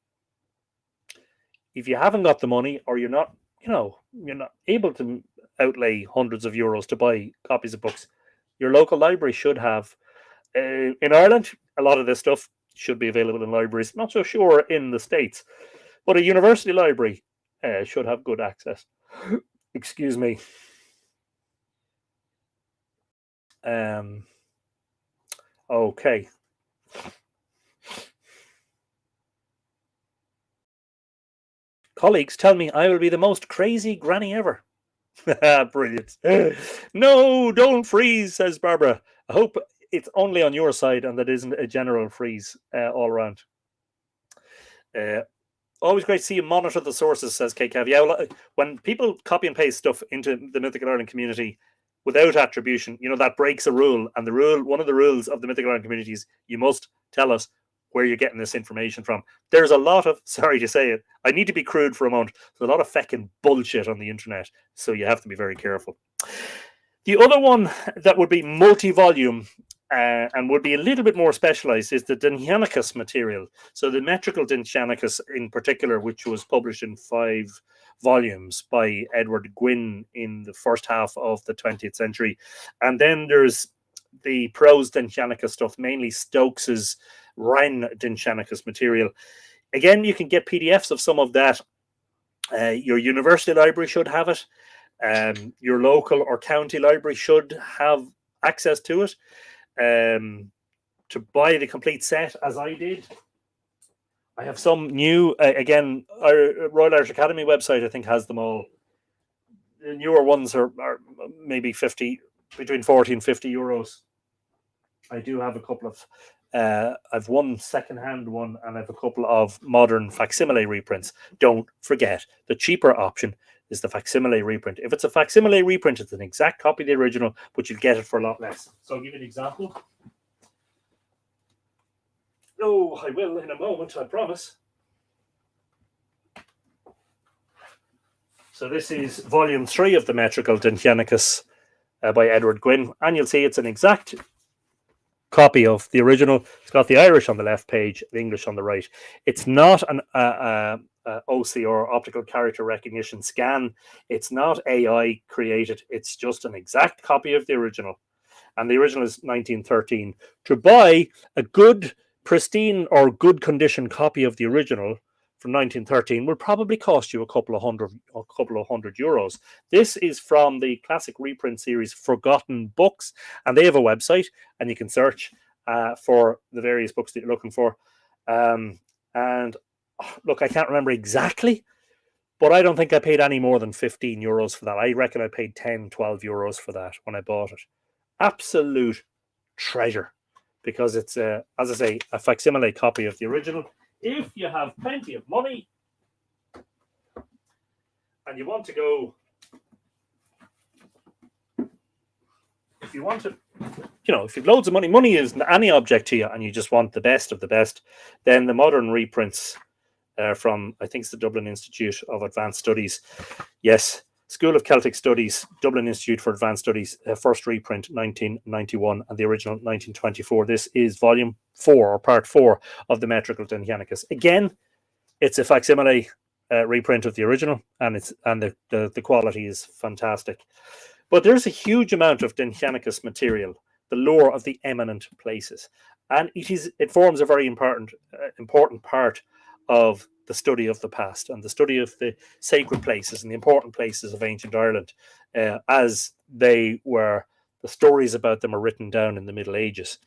If you haven't got the money, or you're not, you're not able to outlay hundreds of euros to buy copies of books, your local library should have. In Ireland, a lot of this stuff should be available in libraries. Not so sure in the States, but a university library should have good access. Excuse me. Okay. Colleagues tell me I will be the most crazy granny ever. Brilliant. No, don't freeze, says Barbara. I hope it's only on your side and that isn't a general freeze all around. Always great to see you monitor the sources, says KCAV. Yeah, when people copy and paste stuff into the Mythical Ireland community without attribution, that breaks a rule. And one of the rules of the Mythical Ireland community is you must tell us where you're getting this information from. There's a lot of, sorry to say it, I need to be crude for a moment. There's a lot of feckin' bullshit on the internet, so you have to be very careful. The other one that would be multi-volume and would be a little bit more specialized is the Dintianicus material. So the metrical Dintianicus in particular, which was published in 5 volumes by Edward Gwynn in the first half of the 20th century. And then there's the prose Dintianicus stuff, mainly Stokes's Rhine Dintianicus material. Again, you can get PDFs of some of that. Your university library should have it. Your local or county library should have access to it. To buy the complete set, as I did, I have some new. Again, our Royal Irish Academy website, I think, has them all. The newer ones are maybe between 40 and 50 euros. I do have a couple of. I've one second-hand one, and I have a couple of modern facsimile reprints. Don't forget, the cheaper option is the facsimile reprint. If it's a facsimile reprint, it's an exact copy of the original, but you'll get it for a lot less. So I'll give you an example. Oh, I will in a moment, I promise. So this is volume 3 of the Metrical Dintianicus by Edward Gwynn, and you'll see it's an exact copy of the original. It's got the Irish on the left page, the English on the right. It's not an OC or optical character recognition scan. It's not AI created. It's just an exact copy of the original. And the original is 1913. To buy a good, pristine or good condition copy of the original from 1913 will probably cost you a couple of hundred euros. This is from the classic reprint series Forgotten Books, and they have a website, and you can search for the various books that you're looking for. And look, I can't remember exactly, but I don't think I paid any more than 15 euros for that. I reckon I paid 10, 12 euros for that when I bought it. Absolute treasure, because it's, as I say, a facsimile copy of the original. If you have plenty of money and you want to go, if you want to, if you've loads of money, money isn't any object to you, and you just want the best of the best, then the modern reprints from, I think it's the Dublin Institute of Advanced Studies. Yes, School of Celtic Studies, Dublin Institute for Advanced Studies, first reprint 1991 and the original 1924. This is volume 4 or part 4 of the Metrical Dintianicus. Again, it's a facsimile reprint of the original, and the quality is fantastic. But there's a huge amount of Dintianicus material, the lore of the eminent places, and it forms a very important part of the study of the past and the study of the sacred places and the important places of ancient Ireland, as the stories about them are written down in the Middle Ages.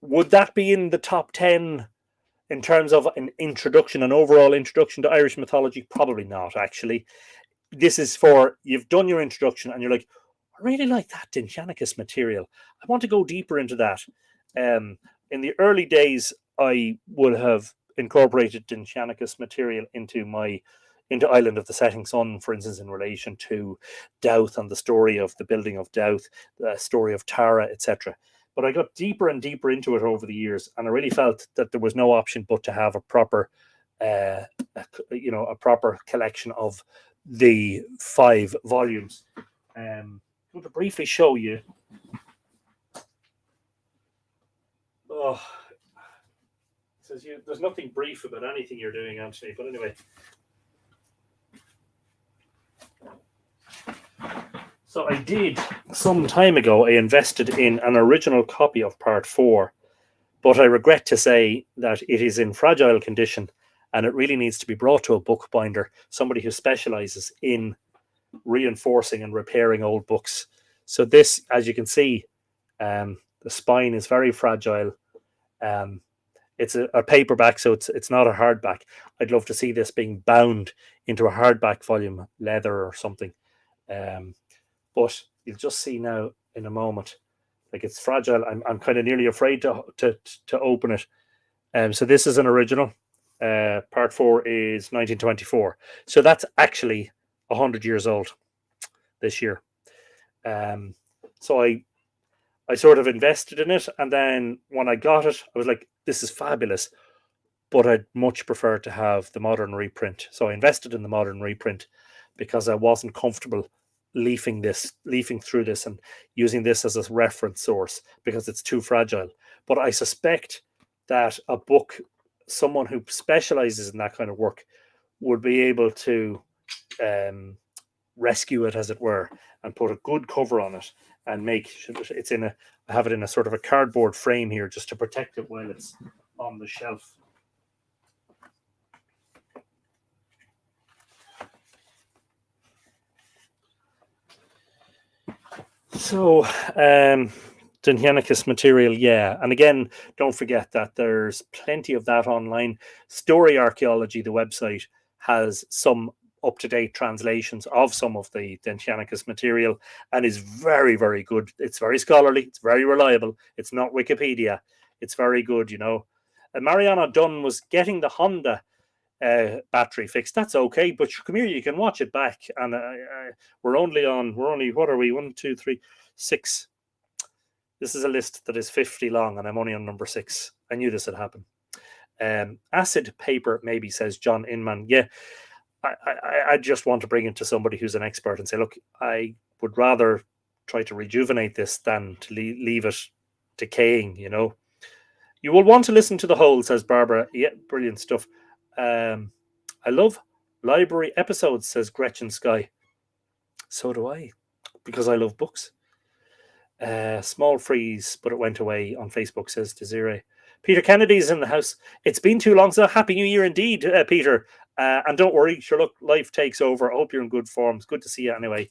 Would that be in the top 10 in terms of an overall introduction to Irish mythology? Probably not, actually. This is for, you've done your introduction and you're like, I really like that Dintianicus material. I want to go deeper into that. In the early days, I would have incorporated Dinshanicus material into Island of the Setting Sun, for instance, in relation to Douth and the story of the building of Douth, the story of Tara, etc. But I got deeper and deeper into it over the years, and I really felt that there was no option but to have a proper, a proper collection of the 5 volumes. I'm going to briefly show you. Oh, it says there's nothing brief about anything you're doing, Anthony. But anyway. So I did, some time ago, I invested in an original copy of Part 4, but I regret to say that it is in fragile condition and it really needs to be brought to a bookbinder, somebody who specializes in reinforcing and repairing old books. So this, as you can see, the spine is very fragile. It's a paperback, so it's not a hardback. I'd love to see this being bound into a hardback volume, leather or something. But you'll just see now in a moment, like it's fragile. I'm kind of nearly afraid to open it. So this is an original. Part 4 is 1924. So that's actually 100 years old this year. So I sort of invested in it, and then when I got it, I was like, this is fabulous, but I'd much prefer to have the modern reprint. So I invested in the modern reprint because I wasn't comfortable leafing through this and using this as a reference source because it's too fragile. But I suspect that a book, someone who specializes in that kind of work, would be able to rescue it, as it were, and put a good cover on it and make it's in a. I have it in a sort of a cardboard frame here just to protect it while it's on the shelf. So, Dinshanicus material, yeah. And again, don't forget that there's plenty of that online. Story Archaeology, the website, has some up-to-date translations of some of the Dinshanicus material and is very, very good. It's very scholarly. It's very reliable. It's not Wikipedia. It's very good, you know. Mariana Dunn was getting the Honda battery fixed. That's okay, but come here, you can watch it back. And we're only what are we, 1, 2, 3, 6. This is a list that is 50 long, and I'm only on number 6. I knew this would happen. Acid paper, maybe, says John Inman. Yeah, I just want to bring it to somebody who's an expert and say, look, I would rather try to rejuvenate this than to leave it decaying, you know. You will want to listen to the whole, says Barbara. Yeah, brilliant stuff. I love library episodes, says Gretchen Sky. So do I, because I love books. Small freeze, but it went away on Facebook, says Desiree. Peter Kennedy's in the house. It's been too long, so Happy New Year indeed, Peter. And don't worry, sure, look, life takes over. I hope you're in good form. It's good to see you anyway.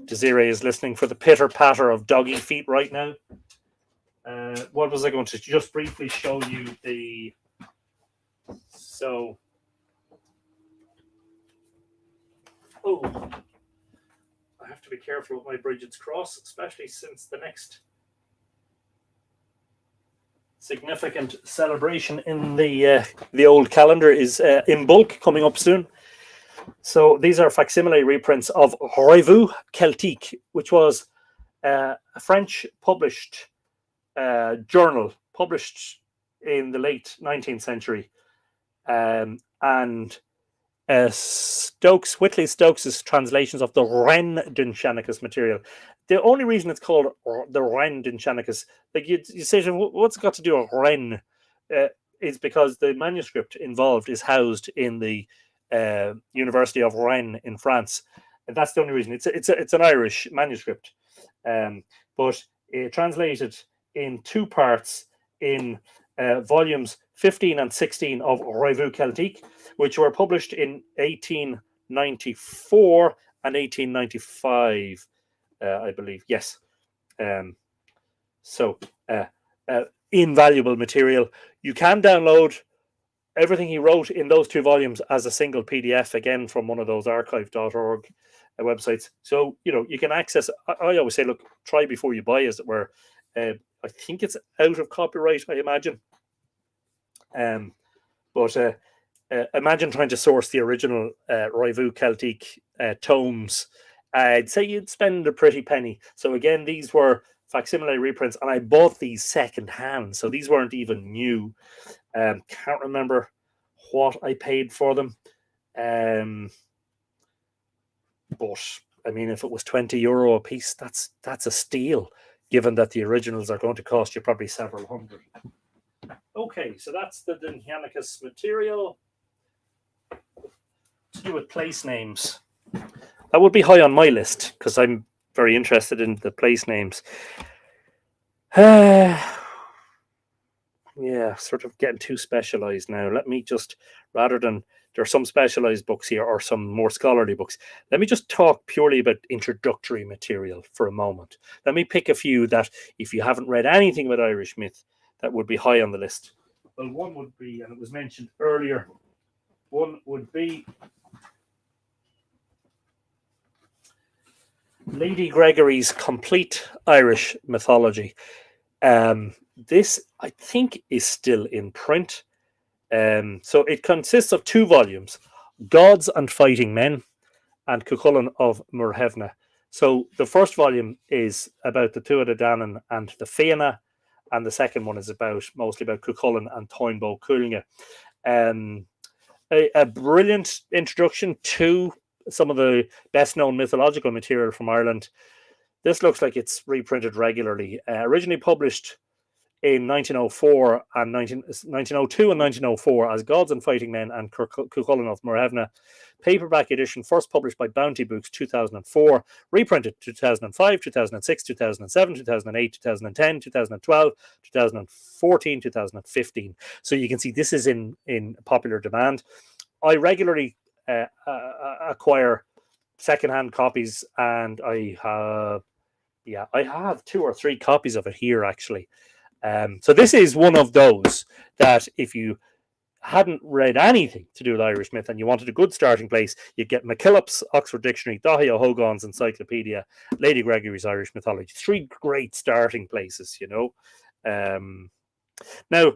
Desiree is listening for the pitter-patter of doggy feet right now. What was I going to just briefly show you? I have to be careful with my Bridget's Cross, especially since the next significant celebration in the old calendar is in bulk coming up soon. So these are facsimile reprints of Revue Celtique, which was a French published journal published in the late 19th century, and Whitley Stokes' translations of the Wren Dinshanicus material. The only reason it's called the Wren Dinshanicus, like you say, what's it got to do with Wren? Is because the manuscript involved is housed in the University of Rennes in France, and that's the only reason. It's an Irish manuscript, but it translated in 2 parts in volumes 15 and 16 of Revue Celtique, which were published in 1894 and 1895, I believe. Yes. So invaluable material. You can download everything he wrote in those 2 volumes as a single PDF, again from one of those archive.org websites. So, you can access. I always say, look, try before you buy, as it were. I think it's out of copyright, I imagine. But imagine trying to source the original Raivu Celtic tomes. I'd say you'd spend a pretty penny. So again, these were facsimile reprints, and I bought these second hand, so these weren't even new. Can't remember what I paid for them. But I mean, if it was €20 a piece, that's a steal, given that the originals are going to cost you probably several hundred. Okay, so that's the Dinhianicus material. To do with place names, that would be high on my list because I'm very interested in the place names. Yeah, sort of getting too specialized now. Let me just, rather than, there are some specialized books here or some more scholarly books, let me just talk purely about introductory material for a moment. Let me pick a few that, if you haven't read anything about Irish myth, that would be high on the list. Well, one would be, and it was mentioned earlier, one would be Lady Gregory's Complete Irish Mythology. This, I think, is still in print. So it consists of 2 volumes, Gods and Fighting Men and Cuchulainn of Muirthemne. So the first volume is about the Tuatha Dé Danann and the Fianna, and the second one is mostly about Cuchulainn and Toynbee Cúilge. A brilliant introduction to some of the best known mythological material from Ireland. This looks like it's reprinted regularly. Originally published in 1904 and 1902 and 1904 as Gods and Fighting Men and Cuchulainn of Muirthemne. Paperback edition, first published by Bounty Books 2004, reprinted 2005, 2006, 2007, 2008, 2010, 2012, 2014, 2015. So you can see this is in popular demand. I regularly acquire secondhand copies, and I have 2 or 3 copies of it here actually. So this is one of those that, if you hadn't read anything to do with Irish myth and you wanted a good starting place, you'd get MacKillop's Oxford Dictionary, Dáithí O'Hogan's Encyclopedia, Lady Gregory's Irish Mythology. 3 great starting places, Now,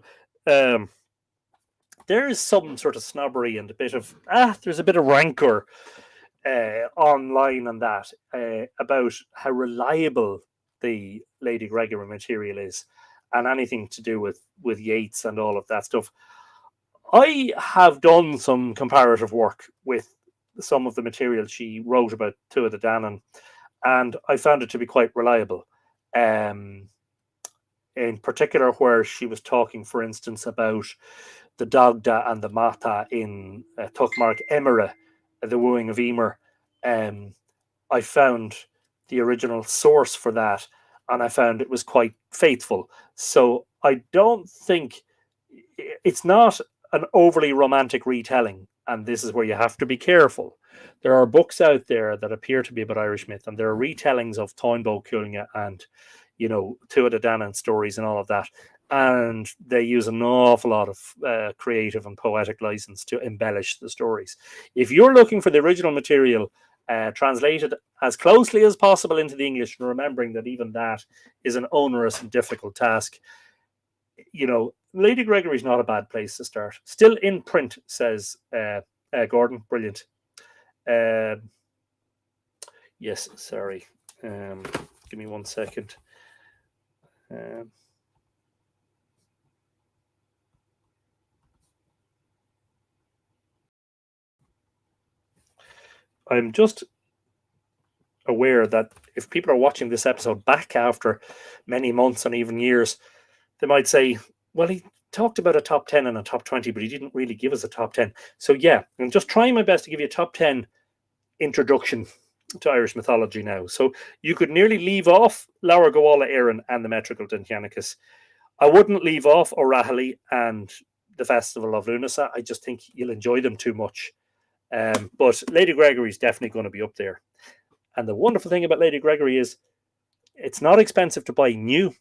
there is some sort of snobbery and a bit of there's a bit of rancor online on that about how reliable the Lady Gregory material is, and anything to do with Yeats and all of that stuff. I have done some comparative work with some of the material she wrote about Tuatha Dé Danann, and I found it to be quite reliable. In particular, where she was talking, for instance, about the Dagda and the Mata in Tuchmark Emera, the wooing of Emer. I found the original source for that, and I found it was quite faithful. So I don't think it's not an overly romantic retelling, and this is where you have to be careful. There are books out there that appear to be about Irish myth, and there are retellings of Toynbee Cúilge and Tuatha Dé Danann stories and all of that, and they use an awful lot of creative and poetic license to embellish the stories. If you're looking for the original material translated as closely as possible into the English, and remembering that even that is an onerous and difficult task, Lady Gregory's not a bad place to start. Still in print, says Gordon. Brilliant. Yes, sorry. Give me 1 second. I'm just aware that if people are watching this episode back after many months and even years, they might say, well, he talked about a top 10 and a top 20, but he didn't really give us a top 10. So yeah, I'm just trying my best to give you a top 10 introduction to Irish mythology now. So you could nearly leave off Laura Goala Éireann and the Metrical Dinhianicus. I wouldn't leave off O'Rahilly and the Festival of Lunasa. I just think you'll enjoy them too much. But Lady Gregory is definitely going to be up there. And the wonderful thing about Lady Gregory is it's not expensive to buy new,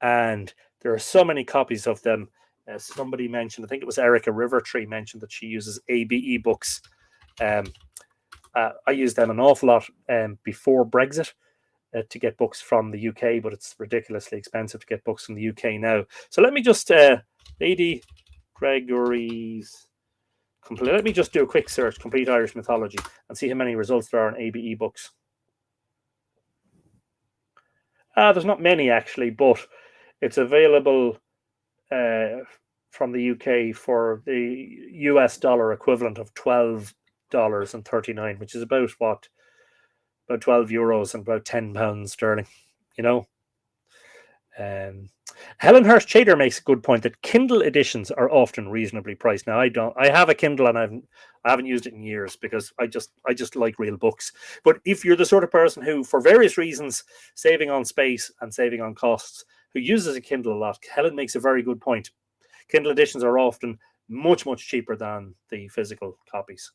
and there are so many copies of them. Somebody mentioned, I think it was Erica Rivertree mentioned that she uses ABE books. I used them an awful lot before Brexit to get books from the UK, but it's ridiculously expensive to get books from the UK now. So let me just, Lady Gregory's, let me just do a quick search, Complete Irish Mythology, and see how many results there are on ABE books. There's not many actually, but it's available from the UK for the US dollar equivalent of $12.39, which is about what? About €12 and about £10 sterling, you know. Helen Hurst Chater makes a good point that Kindle editions are often reasonably priced. Now, I have a Kindle and I haven't used it in years because I just like real books. But if you're the sort of person who, for various reasons, saving on space and saving on costs, who uses a Kindle a lot, Helen makes a very good point. Kindle editions are often much cheaper than the physical copies.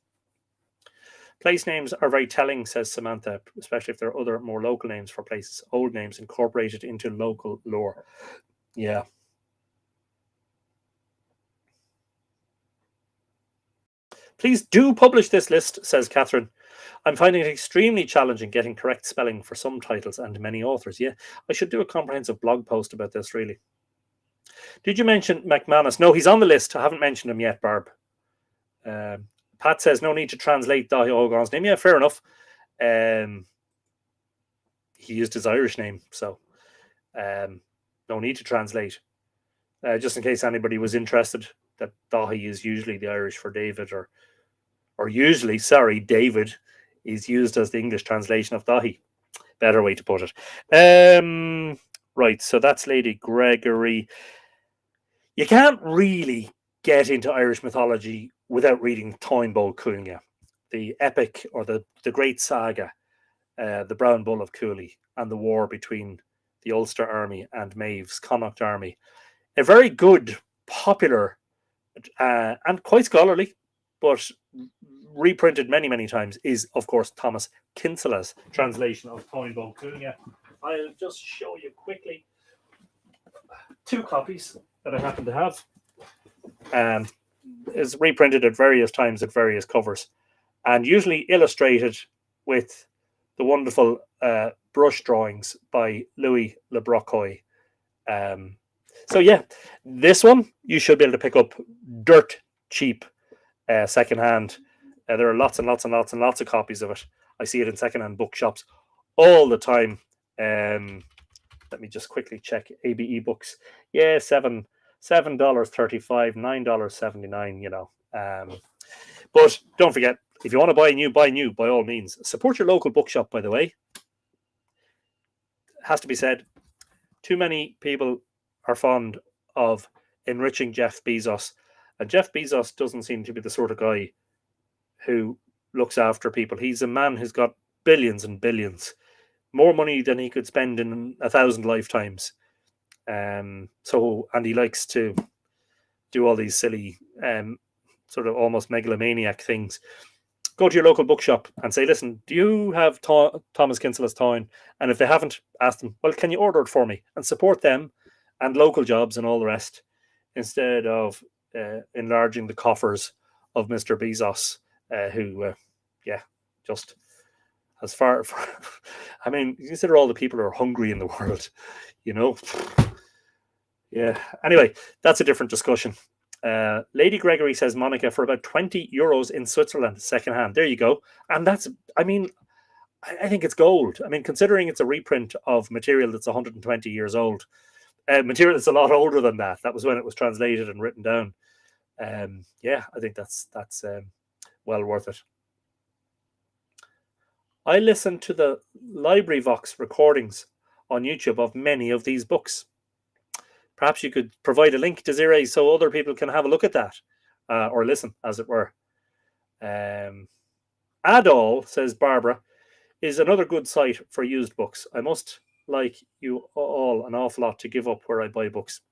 Place names are very telling, says Samantha, especially if there are other more local names for places, old names incorporated into local lore. Yeah. Please do publish this list, says Catherine. I'm finding it extremely challenging getting correct spelling for some titles and many authors. Yeah, I should do a comprehensive blog post about this, really. Did you mention McManus? No, he's on the list. I haven't mentioned him yet, Barb. Pat says no need to translate Dahi Ogan's name. Yeah, fair enough. He used his Irish name, so no need to translate. Just in case anybody was interested, that Dahi is usually the Irish for David, or usually, sorry, David is used as the English translation of Dahi. Better way to put it. Right, so that's Lady Gregory. You can't really get into Irish mythology without reading Táin Bó Cúailnge, the epic or the great saga, the Brown Bull of Cooley, and the war between the Ulster Army and Maeve's Connacht Army. A very good, popular, and quite scholarly, but reprinted many times, is, of course, Thomas Kinsella's translation of Táin Bó Cúailnge. I'll just show you quickly 2 copies that I happen to have. Is reprinted at various times at various covers, and usually illustrated with the wonderful brush drawings by Louis Le Brocquoy. So yeah, this one you should be able to pick up dirt cheap secondhand. There are lots of copies of it. I see it in secondhand bookshops all the time. Let me just quickly check ABE books. Yeah, $7.35, $9.79. You know, but don't forget, if you want to buy new, by all means. Support your local bookshop. By the way, it has to be said, too many people are fond of enriching Jeff Bezos, and Jeff Bezos doesn't seem to be the sort of guy who looks after people. He's a man who's got billions and billions, more money than he could spend in 1,000 lifetimes. And he likes to do all these silly, sort of almost megalomaniac things. Go to your local bookshop and say, listen, do you have Thomas Kinsella's Táin? And if they haven't, ask them, well, can you order it for me? And support them and local jobs and all the rest, instead of enlarging the coffers of Mr. Bezos, who, just as far I mean, consider all the people who are hungry in the world, you know. Yeah. Anyway, that's a different discussion. Lady Gregory says Monica for about €20 in Switzerland secondhand. There you go. And that's, I mean, I think it's gold. I mean, considering it's a reprint of material that's 120 years old, material that's a lot older than that. That was when it was translated and written down. Yeah, I think that's well worth it. I listened to the Library Vox recordings on YouTube of many of these books. Perhaps you could provide a link, Desiree, so other people can have a look at that, or listen, as it were. Adol, says Barbara, is another good site for used books. I must like you all an awful lot to give up where I buy books.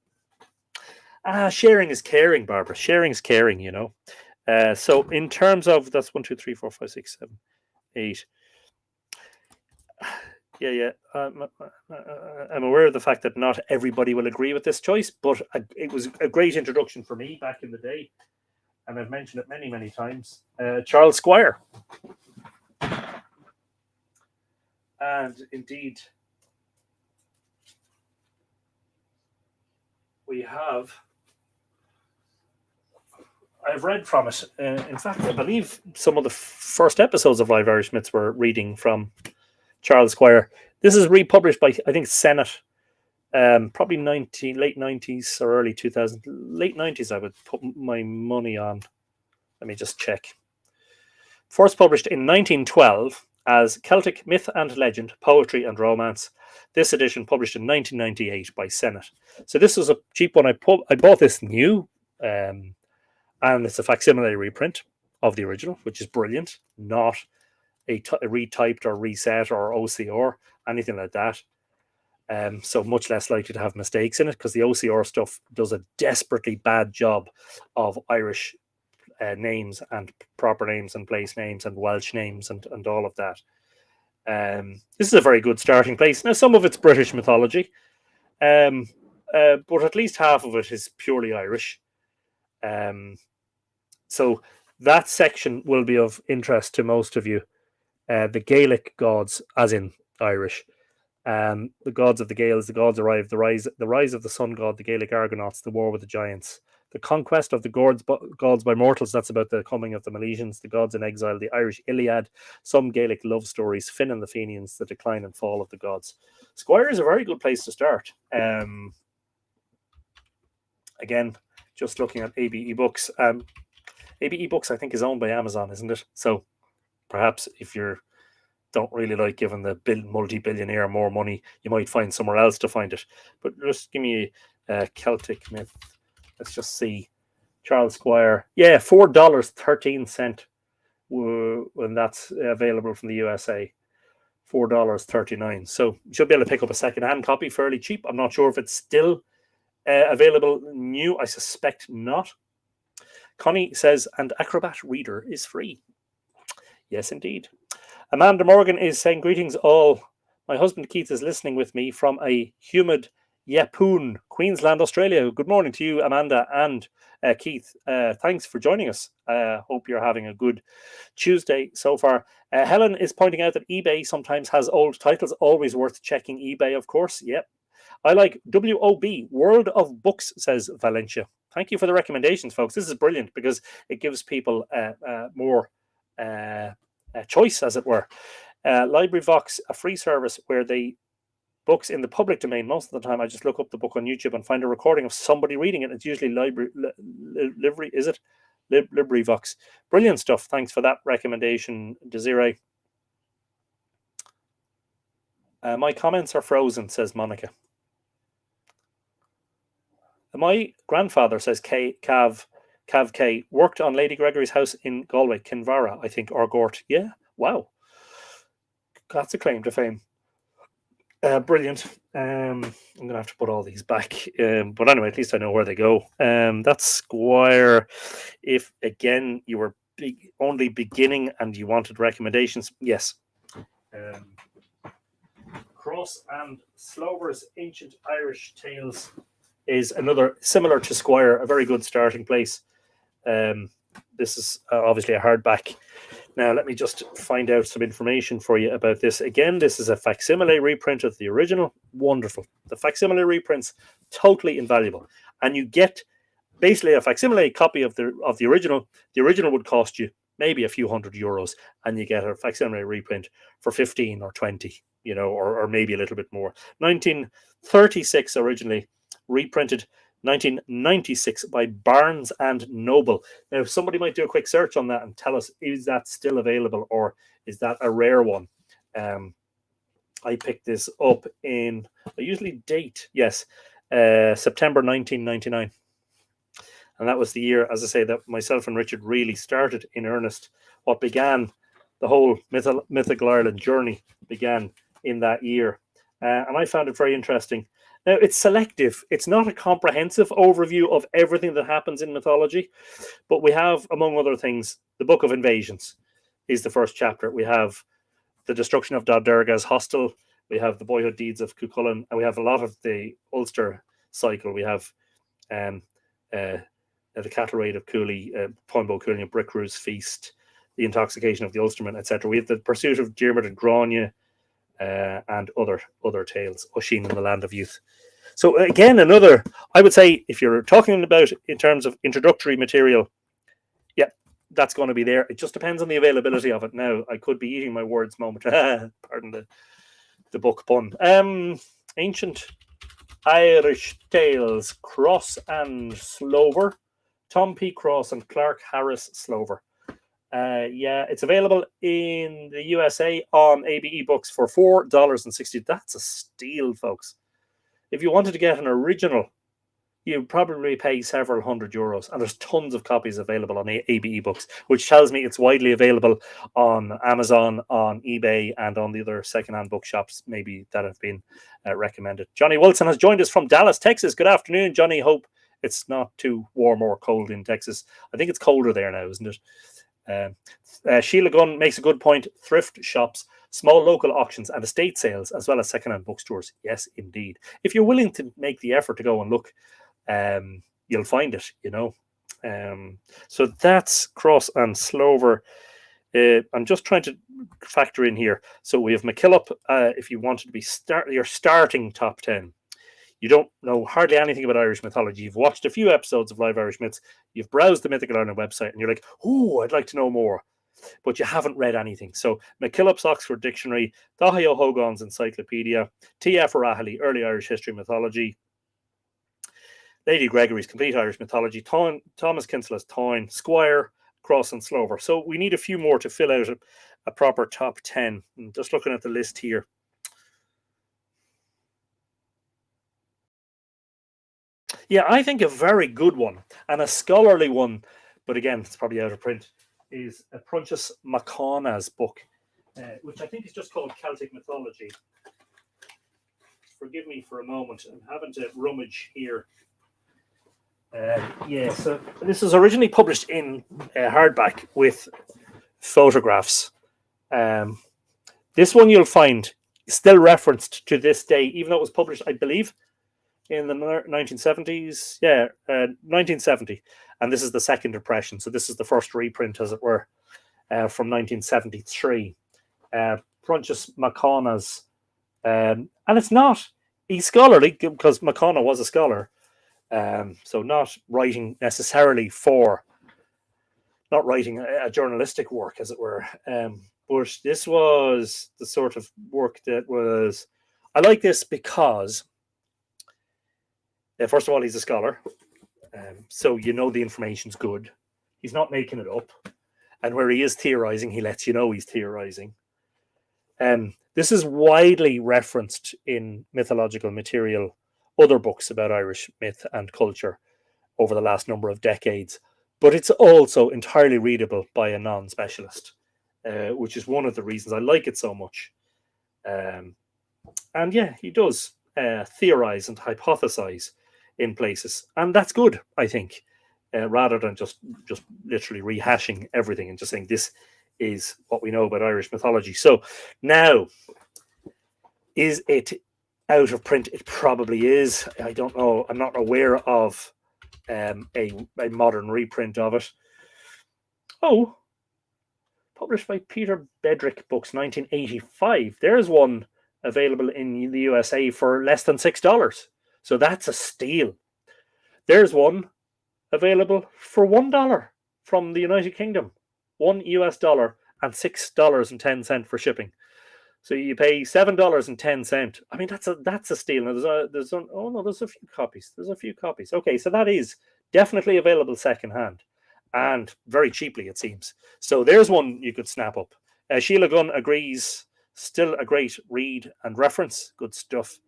Sharing is caring, Barbara. Sharing is caring, you know. So in terms of, that's 1, 2, 3, 4, 5, 6, 7, 8. Yeah. I'm aware of the fact that not everybody will agree with this choice, but it was a great introduction for me back in the day, and I've mentioned it many times. Charles Squire. And indeed, I've read from it. In fact, I believe some of the first episodes of Live Irish Myths were reading from Charles Squire. This is republished by, I think, Senate. Probably late 90s or early 2000s. Late 90s, I would put my money on. Let me just check. First published in 1912 as Celtic Myth and Legend, Poetry and Romance. This edition published in 1998 by Senate. So this was a cheap one. I bought this new, and it's a facsimile reprint of the original, which is brilliant. Not a retyped or reset or OCR, anything like that. So much less likely to have mistakes in it, because the OCR stuff does a desperately bad job of Irish names and proper names and place names and Welsh names and all of that. This is a very good starting place. Now, some of it's British mythology, but at least half of it is purely Irish. So that section will be of interest to most of you. The Gaelic gods, as in Irish. The gods of the Gaels, the gods arrive, the rise of the sun god, the Gaelic Argonauts, the war with the giants, the conquest of the gods by mortals, that's about the coming of the Milesians, the gods in exile, the Irish Iliad, some Gaelic love stories, Finn and the Fenians, the decline and fall of the gods. Squire is a very good place to start. Again, just looking at ABE Books. ABE Books, I think, is owned by Amazon, isn't it? So perhaps if you don't really like giving the multi-billionaire more money, you might find somewhere else to find it. But just give me a Celtic myth. Let's just see. Charles Squire. Yeah, $4.13 when that's available from the USA. $4.39. So you should be able to pick up a second-hand copy fairly cheap. I'm not sure if it's still available new. I suspect not. Connie says, and Acrobat Reader is free. Yes, indeed. Amanda Morgan is saying, greetings all. My husband Keith is listening with me from a humid Yeppoon, Queensland, Australia. Good morning to you, Amanda and Keith. Thanks for joining us. Hope you're having a good Tuesday so far. Helen is pointing out that eBay sometimes has old titles. Always worth checking eBay, of course. Yep. I like WOB, World of Books, says Valencia. Thank you for the recommendations, folks. This is brilliant because it gives people more choice, as it were. Library Vox, a free service where they books in the public domain. Most of the time, I just look up the book on YouTube and find a recording of somebody reading it. It's usually Library Vox. Brilliant stuff. Thanks for that recommendation, Desiree. My comments are frozen, says Monica. My grandfather, says Cav K, worked on Lady Gregory's house in Galway, Kinvara, I think, or Gort. Yeah, wow. That's a claim to fame. Brilliant. I'm going to have to put all these back. But anyway, at least I know where they go. That's Squire. If, again, you were only beginning and you wanted recommendations, yes. Cross and Slover's Ancient Irish Tales is another, similar to Squire, a very good starting place. This is obviously a hardback. Now, let me just find out some information for you about this. Again, this is a facsimile reprint of the original. Wonderful. The facsimile reprints, totally invaluable. And you get basically a facsimile copy of the original. The original would cost you maybe a few €100, and you get a facsimile reprint for 15 or 20, you know, or maybe a little bit more. 1936 originally, reprinted 1996 by Barnes and Noble. Now, somebody might do a quick search on that and tell us, is that still available or is that a rare one? I picked this up in, I usually date, yes, September 1999. And that was the year, as I say, that myself and Richard really started in earnest. What began, the whole Mythical Ireland journey began in that year. And I found it very interesting. Now, it's selective. It's not a comprehensive overview of everything that happens in mythology, but we have, among other things, the Book of Invasions is the first chapter. We have the destruction of Dodderga's hostel. We have the boyhood deeds of Cuchulainn, and we have a lot of the Ulster cycle. We have the cattle raid of Cooley, Poinbow Cooley, Brickrew's feast, the intoxication of the Ulstermen, etc. We have the pursuit of Diarmid and Grania, and other tales. Oisin in the Land of Youth. So again, another, I would say, if you're talking about in terms of introductory material, yeah, that's going to be there. It just depends on the availability of it. Now, I could be eating my words moment. Pardon the book pun. Ancient Irish Tales, Cross and Slover. Tom P. Cross and Clark Harris Slover. Yeah, it's available in the USA on ABE Books for $4.60. That's a steal, folks. If you wanted to get an original, you'd probably pay several €100, and there's tons of copies available on ABE Books, which tells me it's widely available on Amazon, on eBay, and on the other secondhand bookshops maybe that have been recommended. Johnny Wilson has joined us from Dallas, Texas. Good afternoon, Johnny. Hope it's not too warm or cold in Texas. I think it's colder there now, isn't it? Sheila Gunn makes a good point. Thrift shops, small local auctions, and estate sales, as well as secondhand bookstores. Yes, indeed. If you're willing to make the effort to go and look, you'll find it, so that's Cross and Slover. I'm just trying to factor in here. So we have McKillop. If you wanted to be your starting top 10, you don't know hardly anything about Irish mythology. You've watched a few episodes of Live Irish Myths. You've browsed the Mythical Ireland website, and you're like, "Oh, I'd like to know more," but you haven't read anything. So McKillop's Oxford Dictionary, Dáithí O'Hogan's Encyclopedia, T.F. O'Rahilly, Early Irish History Mythology, Lady Gregory's Complete Irish Mythology, Thomas Kinsella's Táin, Squire, Cross and Slover. So we need a few more to fill out a proper top 10. I'm just looking at the list here. Yeah, I think a very good one and a scholarly one, but again, it's probably out of print, is Prunchas MacConaughey's book, which I think is just called Celtic Mythology. Forgive me for a moment. I'm having to rummage here. Yeah, so this was originally published in hardback with photographs. This one you'll find still referenced to this day, even though it was published, I believe, in the 1970s. Yeah, 1970. And this is the second impression. So this is the first reprint, as it were, from 1973. Prunchas MacConaughey's. And it's not, he's scholarly because MacConaughey was a scholar. So not writing necessarily not writing a journalistic work, as it were. But this was the sort of work that was, I like this because, first of all, he's a scholar. So the information's good. He's not making it up. And where he is theorizing, he lets you know he's theorizing. This is widely referenced in mythological material, other books about Irish myth and culture over the last number of decades, but it's also entirely readable by a non-specialist, which is one of the reasons I like it so much. And yeah, he does theorize and hypothesize in places, and that's good, I think, rather than just literally rehashing everything and just saying this is what we know about Irish mythology. So now, is it out of print? It probably is. I don't know. I'm not aware of a modern reprint of it. Oh, published by Peter Bedrick Books, 1985. There's one available in the USA for less than $6. So that's a steal. There's one available for $1 from the United Kingdom. $1 and $6.10 for shipping. So you pay $7.10. I mean, that's a steal. Now there's a few copies. There's a few copies. Okay, so that is definitely available secondhand, and very cheaply, it seems. So there's one you could snap up. Sheila Gunn agrees. Still a great read and reference. Good stuff.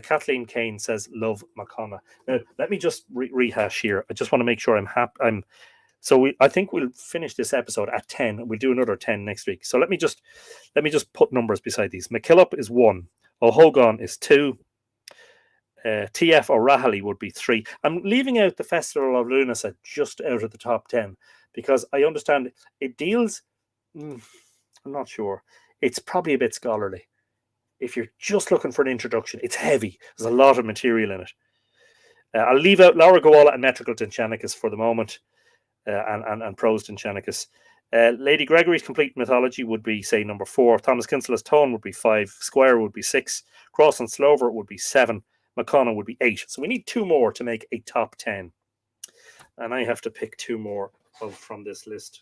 Kathleen Kane says, "Love MacConaughey." Now let me just rehash here. I just want to make sure I'm happy. I think we'll finish this episode at 10. We'll do another 10 next week. So let me just put numbers beside these. McKillop is 1. O'Hogan is 2. T.F. O'Rahilly would be 3. I'm leaving out the Festival of Lunasa just out of the top 10 because I understand it deals. I'm not sure. It's probably a bit scholarly. If you're just looking for an introduction, it's heavy. There's a lot of material in it. I'll leave out Laura Gowalla and Metrical Tinchanicus for the moment. And Prose Tinchanicus. Lady Gregory's Complete Mythology would be, say, number 4. Thomas Kinsella's Tone would be 5. Squire would be 6. Cross and Slover would be 7. McConnell would be 8. So we need 2 more to make a top 10. And I have to pick 2 more from this list.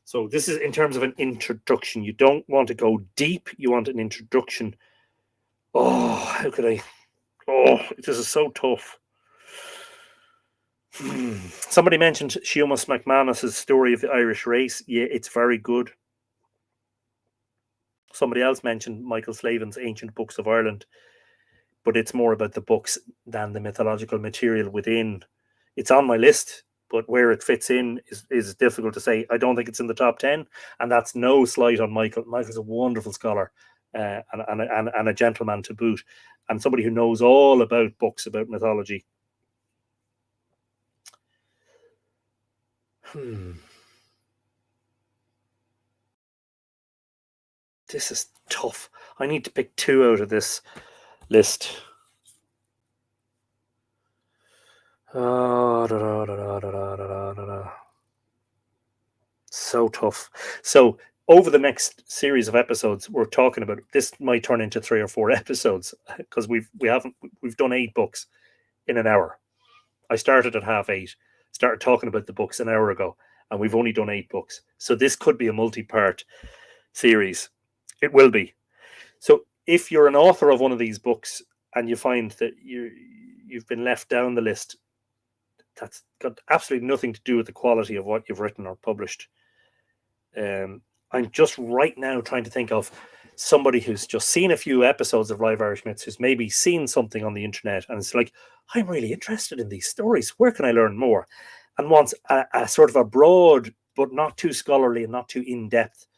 So this is in terms of an introduction. You don't want to go deep. You want an introduction. Oh, how could I? Oh, this is so tough. Somebody mentioned Seamus McManus's Story of the Irish Race. Yeah, it's very good. Somebody else mentioned Michael Slavin's Ancient Books of Ireland, but it's more about the books than the mythological material within. It's on my list, but where it fits in is difficult to say. I don't think it's in the top 10, and that's no slight on Michael. Michael's a wonderful scholar and a gentleman to boot, and somebody who knows all about books about mythology. This is tough. I need to pick 2 out of this list. So tough. So over the next series of episodes, we're talking about this might turn into 3 or 4 episodes because we've done 8 books in an hour. I started at 8:30, started talking about the books an hour ago, and we've only done 8 books. So this could be a multi-part series. It will be. So if you're an author of one of these books and you find that you've been left down the list, that's got absolutely nothing to do with the quality of what you've written or published. I'm just right now trying to think of somebody who's just seen a few episodes of Live Irish Myths, who's maybe seen something on the internet and it's like, I'm really interested in these stories. Where can I learn more? And wants a sort of a broad, but not too scholarly and not too in-depth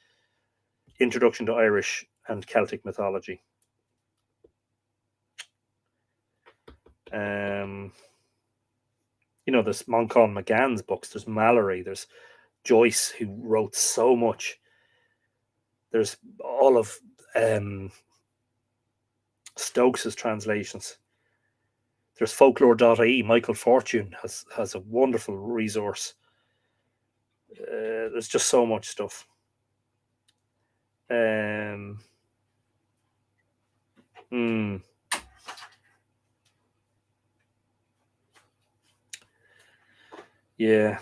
introduction to Irish and Celtic mythology. There's Moncon McGann's books, there's Mallory, there's Joyce, who wrote so much. There's all of Stokes's translations. There's folklore.ie. Michael Fortune has a wonderful resource. There's just so much stuff. Yeah.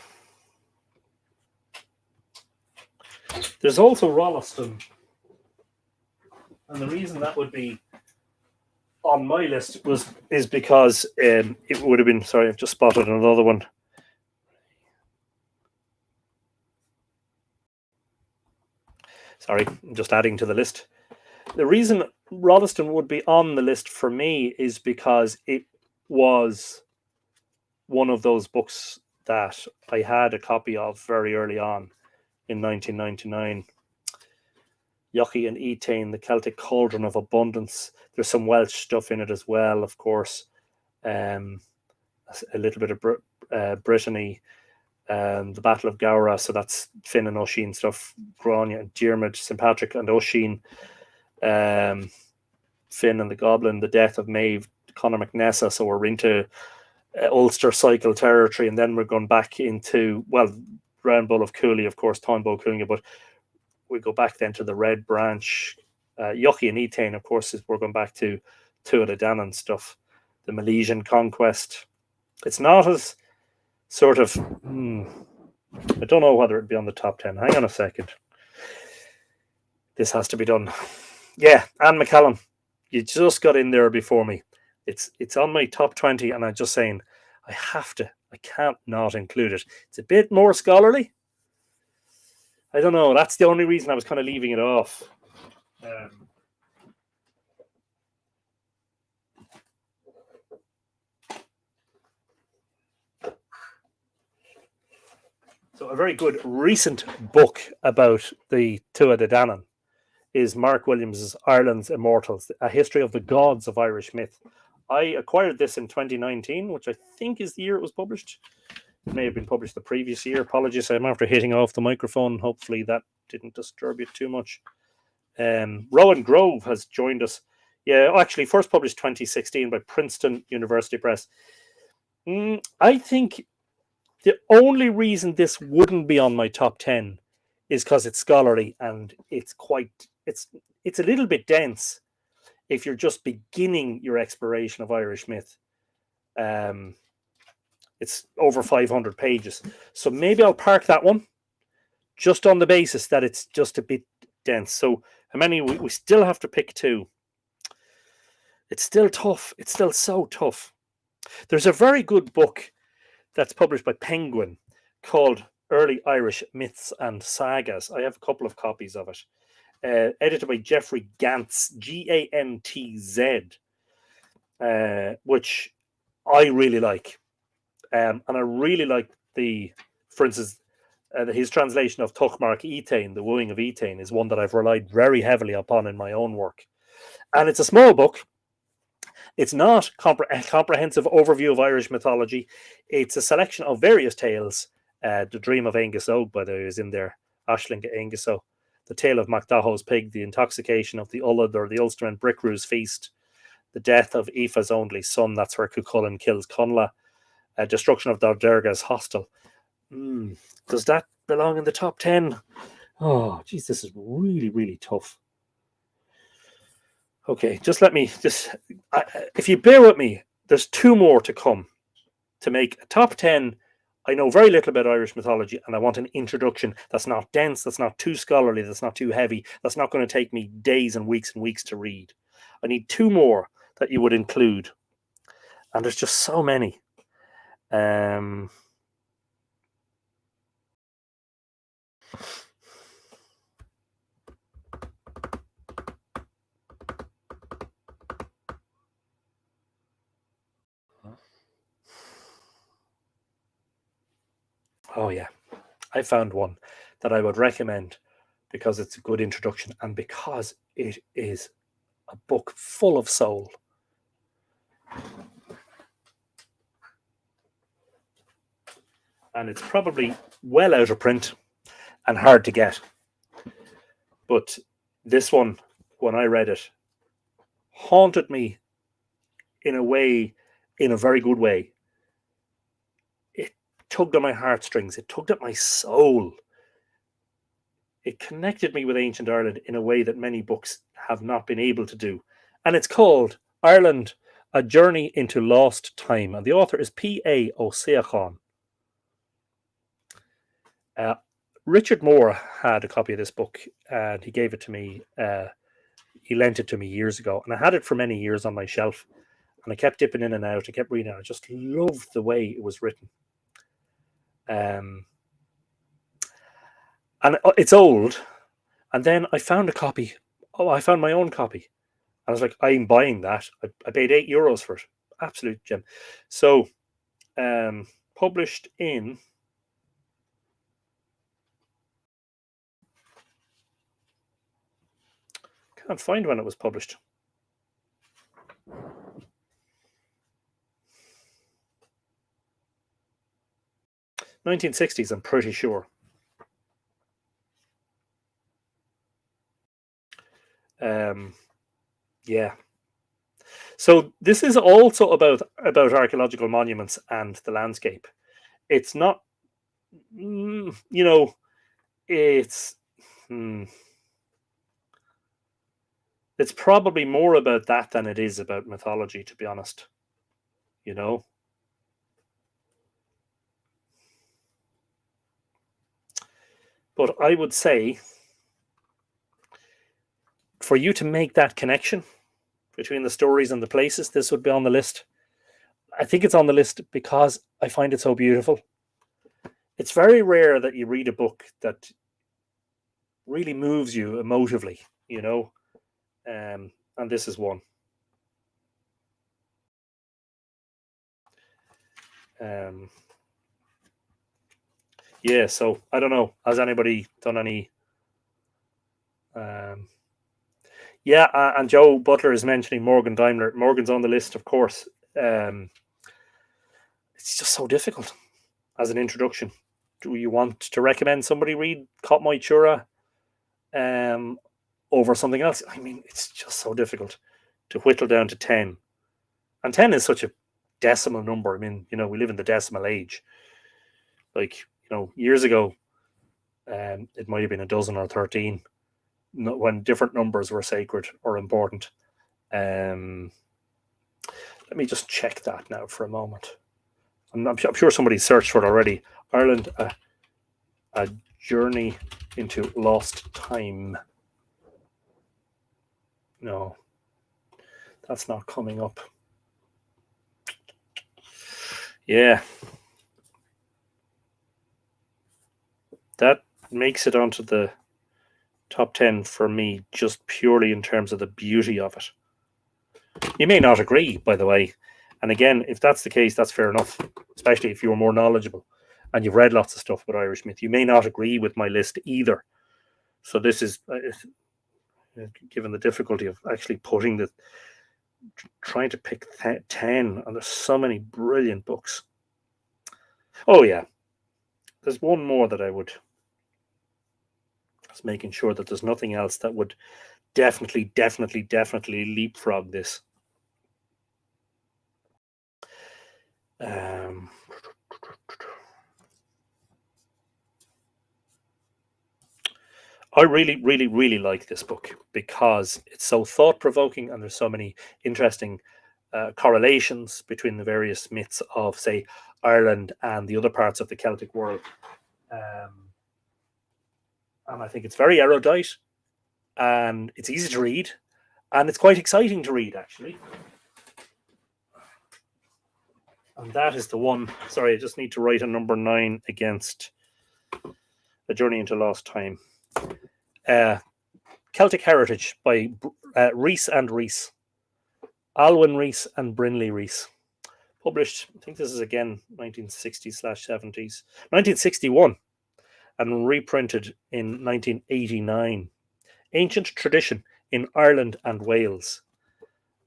There's also Rolleston. And the reason that would be on my list is because it would have been, sorry, I've just spotted another one. Sorry, I'm just adding to the list. The reason Rolleston would be on the list for me is because it was one of those books that I had a copy of very early on in 1999. Yochi and Etain, The Celtic Cauldron of Abundance. There's some Welsh stuff in it as well, of course. A little bit of Brittany. The Battle of Gowra, so that's Finn and Oisin stuff. Grania and Diarmid, St. Patrick and Oisin. Finn and the Goblin, The Death of Maeve, Conor McNessa. So we're into Ulster cycle territory, and then we're going back into, Round Bull of Cooley, of course, Toynbee Coolinga, but we go back then to the Red Branch. Yochi and Etain, of course, we're going back to Tuatha Dé Danann stuff. The Milesian Conquest. It's not as sort of, I don't know whether it'd be on the top 10. Hang on a second. This has to be done. Yeah, Anne McCallum. You just got in there before me. It's on my top 20, and I'm just saying I can't not include it. It's a bit more scholarly. I don't know. That's the only reason I was kind of leaving it off. So a very good recent book about the Tuatha Dé Danann is Mark Williams' Ireland's Immortals, A History of the Gods of Irish Myth. I acquired this in 2019, which I think is the year it was published. It may have been published the previous year. Apologies, I'm after hitting off the microphone. Hopefully that didn't disturb you too much. Rowan Grove has joined us. Yeah, actually, first published 2016 by Princeton University Press. I think The only reason this wouldn't be on my top 10 is because it's scholarly and it's a little bit dense if you're just beginning your exploration of Irish myth. Um, it's over 500 pages. So maybe I'll park that one just on the basis that it's just a bit dense. So how many? We still have to pick two. It's still tough. It's still so tough. There's a very good book that's published by Penguin called Early Irish Myths and Sagas. I have a couple of copies of it. Edited by Jeffrey Gantz, Gantz, which I really like. And I really like for instance, his translation of Tuchmark Ethane, The Wooing of Ethane, is one that I've relied very heavily upon in my own work. And it's a small book. It's not a comprehensive overview of Irish mythology. It's a selection of various tales. The Dream of Angus Og, by the way, is in there. Aisling Angus Og. The Tale of MacDoho's Pig, The Intoxication of the Ullad or the Ulster and Brickrew's Feast, The Death of Aoife's only son, that's where Cuchulainn kills Conla, Destruction of Darderga's Hostel. Does that belong in the top 10? Oh, geez, this is really, really tough. Okay, if you bear with me, there's two more to come. To make a top 10, I know very little about Irish mythology, and I want an introduction that's not dense, that's not too scholarly, that's not too heavy, that's not going to take me days and weeks to read. I need two more that you would include. And there's just so many. Oh, yeah. I found one that I would recommend because it's a good introduction and because it is a book full of soul. And it's probably well out of print and hard to get. But this one, when I read it, haunted me in a very good way. It tugged at my heartstrings. It tugged at my soul. It connected me with ancient Ireland in a way that many books have not been able to do. And it's called Ireland, A Journey into Lost Time. And the author is P.A. O'Seachan. Richard Moore had a copy of this book and he gave it to me. He lent it to me years ago. And I had it for many years on my shelf. And I kept dipping in and out. I kept reading it. I just loved the way it was written. And it's old. And then I found a copy. Oh, I found my own copy. I was like, I'm buying that. I paid €8 for it. Absolute gem. So, published in... Can't find when it was published. 1960s, I'm pretty sure. Yeah. So this is also about archaeological monuments and the landscape. It's not, it's it's probably more about that than it is about mythology, to be honest. But I would say, for you to make that connection between the stories and the places, this would be on the list. I think it's on the list because I find it so beautiful. It's very rare that you read a book that really moves you emotively, and this is one. Yeah, so I don't know. Has anybody done any? Yeah, and Joe Butler is mentioning Morgan Daimler. Morgan's on the list, of course. It's just so difficult as an introduction. Do you want to recommend somebody read Cotmoy Chura over something else? I mean, it's just so difficult to whittle down to 10. And 10 is such a decimal number. I mean, we live in the decimal age. Like, years ago, it might have been a dozen or 13 when different numbers were sacred or important. Let me just check that now for a moment. I'm sure somebody searched for it already. Ireland, a journey into lost time. No, that's not coming up. Yeah. That makes it onto the top 10 for me, just purely in terms of the beauty of it. You may not agree, by the way. And again, if that's the case, that's fair enough, especially if you're more knowledgeable and you've read lots of stuff with Irish myth. You may not agree with my list either. So this is, given the difficulty of actually trying to pick 10, and there's so many brilliant books. Oh, yeah. There's one more that I would, just making sure that there's nothing else that would definitely leapfrog this. I really like this book because it's so thought-provoking and there's so many interesting correlations between the various myths of, say, Ireland and the other parts of the Celtic world. And I think it's very erudite and it's easy to read and it's quite exciting to read, actually. And that is the one. Sorry, I just need to write a number 9 against A Journey into Lost Time. Celtic Heritage by Rhys and Rhys. Alwyn Rhys and Brinley Rhys. Published, I think this is again 1960s/70s. 1961. And reprinted in 1989. Ancient Tradition in Ireland and Wales.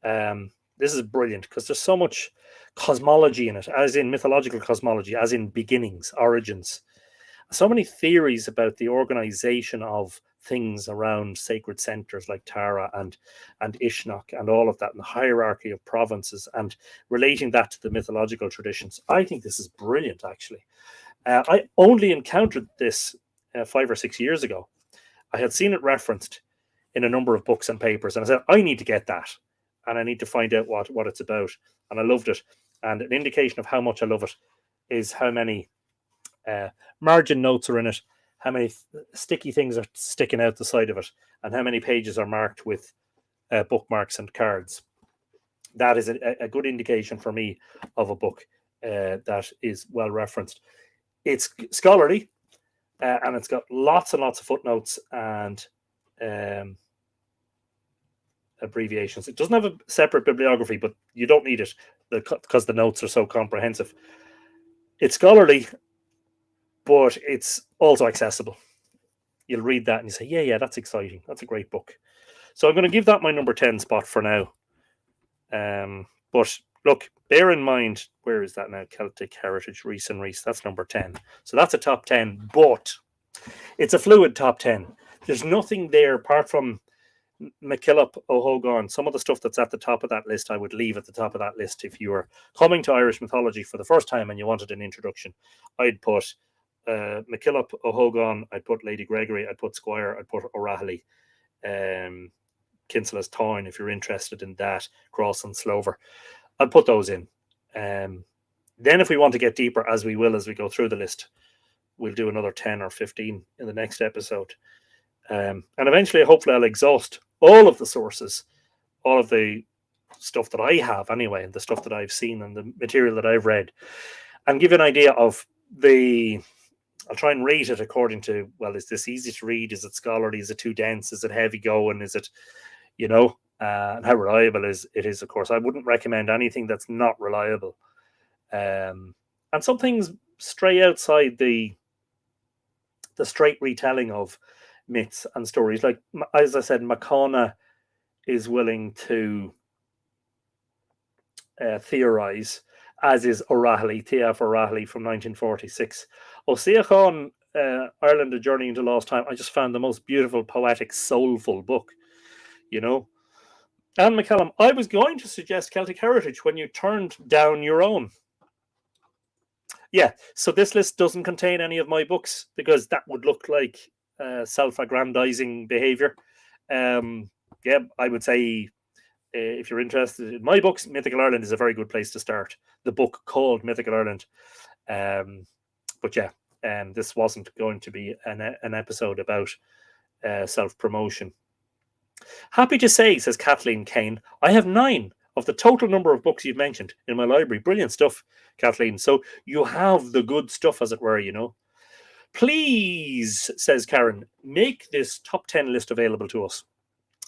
This is brilliant because there's so much cosmology in it, as in mythological cosmology, as in beginnings, origins. So many theories about the organization of things around sacred centers like Tara and Ishnok and all of that, and the hierarchy of provinces, and relating that to the mythological traditions. I think this is brilliant, actually. I only encountered this 5 or 6 years ago. I had seen it referenced in a number of books and papers, and I said, I need to get that, and I need to find out what it's about. And I loved it. And an indication of how much I love it is how many margin notes are in it, how many sticky things are sticking out the side of it, and how many pages are marked with bookmarks and cards. That is a good indication for me of a book that is well referenced. It's scholarly, and it's got lots and lots of footnotes and abbreviations. It doesn't have a separate bibliography, but you don't need it because the notes are so comprehensive. It's scholarly, but it's also accessible. You'll read that and you say, yeah, that's exciting. That's a great book. So I'm going to give that my number 10 spot for now. But look, bear in mind, where is that now? Celtic Heritage, Rhys and Rhys. That's number 10. So that's a top 10, but it's a fluid top 10. There's nothing there apart from McKillop, O'Hogan. Some of the stuff that's at the top of that list, I would leave at the top of that list. If you were coming to Irish mythology for the first time and you wanted an introduction, I'd put McKillop, O'Hogan, I'd put Lady Gregory, I'd put Squire, I'd put O'Rahilly, Kinsella's Town, if you're interested in that, Cross and Slover. I'd put those in. Then if we want to get deeper, as we will as we go through the list, we'll do another 10 or 15 in the next episode. And eventually, hopefully, I'll exhaust all of the sources, all of the stuff that I have anyway, and the stuff that I've seen and the material that I've read, and give an idea of I'll try and rate it according to, well, is this easy to read? Is it scholarly? Is it too dense? Is it heavy going? Is it, and how reliable it is, of course. I wouldn't recommend anything that's not reliable. And some things stray outside the straight retelling of myths and stories. Like, as I said, McCona is willing to theorize, as is O'Rahilly, T.F. O'Rahilly from 1946. O'Siachan, Ireland, A Journey into Lost Time, I just found the most beautiful, poetic, soulful book, Anne McCallum, I was going to suggest Celtic Heritage when you turned down your own. Yeah, so this list doesn't contain any of my books because that would look like self-aggrandizing behavior. Yeah, I would say if you're interested in my books, Mythical Ireland is a very good place to start. The book called Mythical Ireland. But yeah, this wasn't going to be an episode about self-promotion. Happy to say, says Kathleen Kane, I have 9 of the total number of books you've mentioned in my library. Brilliant stuff, Kathleen. So you have the good stuff, as it were, you know. Please, says Karen, make this top 10 list available to us.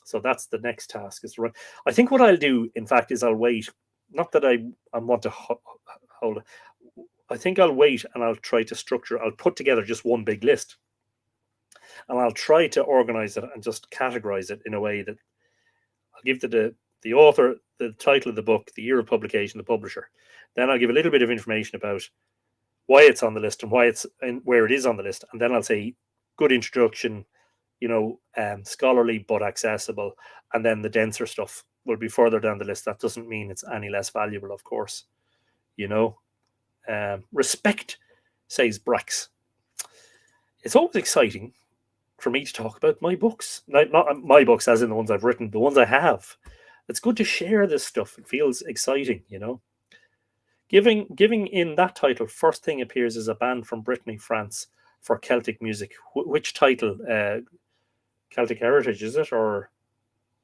So that's the next task. Is to run. I think what I'll do, in fact, is I'll wait. Not that I want to hold. I think I'll wait and I'll try to structure. I'll put together just one big list, and I'll try to organize it and just categorize it in a way that I'll give the author the title of the book, the year of publication, the publisher. Then I'll give a little bit of information about why it's on the list and why it's and where it is on the list, and then I'll say good introduction, you know, scholarly but accessible, and then the denser stuff will be further down the list. That doesn't mean it's any less valuable, of course, you know. Respect, says Brax. It's always exciting for me to talk about my books, not my books as in the ones I've written, the ones I have. It's good to share this stuff. It feels exciting, you know. Giving in that title, first thing appears as a band from Brittany, France, for Celtic music. Which title? Celtic Heritage, is it, or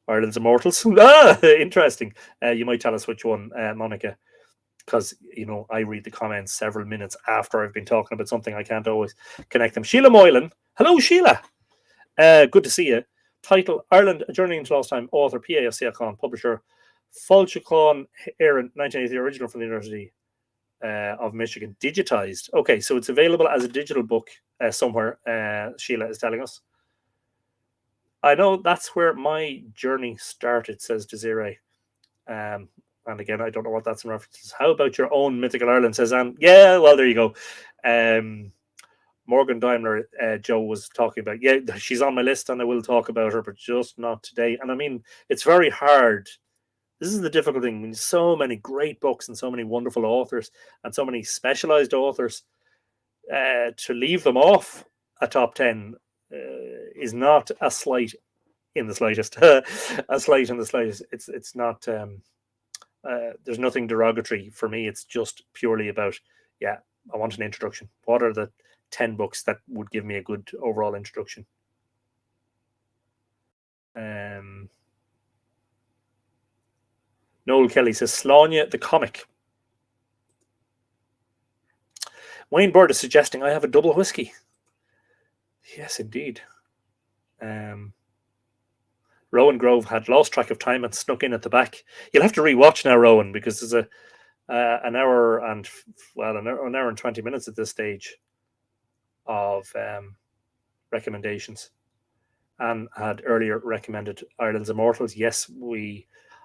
Ireland's Immortals? Interesting. You might tell us which one, Monica, because you know I read the comments several minutes after I've been talking about something. I can't always connect them. Sheila Moylan, hello Sheila. Good to see you. Title: Ireland: A Journey into Lost Time. Author: P.A. Siakon. Publisher: Folchacon Aaron, 1980. Original from the University of Michigan. Digitized. Okay, so it's available as a digital book somewhere. Sheila is telling us. I know that's where my journey started, says Desiree. And again, I don't know what that's in reference to. How about your own Mythical Ireland, says Anne. Yeah, well, there you go. Morgan Daimler, Joe was talking about. Yeah, she's on my list and I will talk about her, but just not today. And I mean, it's very hard. This is the difficult thing. When so many great books and so many wonderful authors and so many specialized authors, to leave them off a top 10 is not a slight in the slightest. A slight in the slightest. It's not. There's nothing derogatory for me. It's just purely about, yeah, I want an introduction. What are the 10 books that would give me a good overall introduction? Noel Kelly says Slania the comic. Wayne Bird is suggesting I have a double whiskey. Yes, indeed. Rowan Grove had lost track of time and snuck in at the back. You'll have to rewatch now, Rowan, because there's an hour and 20 minutes at this stage of recommendations. And had earlier recommended Ireland's Immortals. Yes,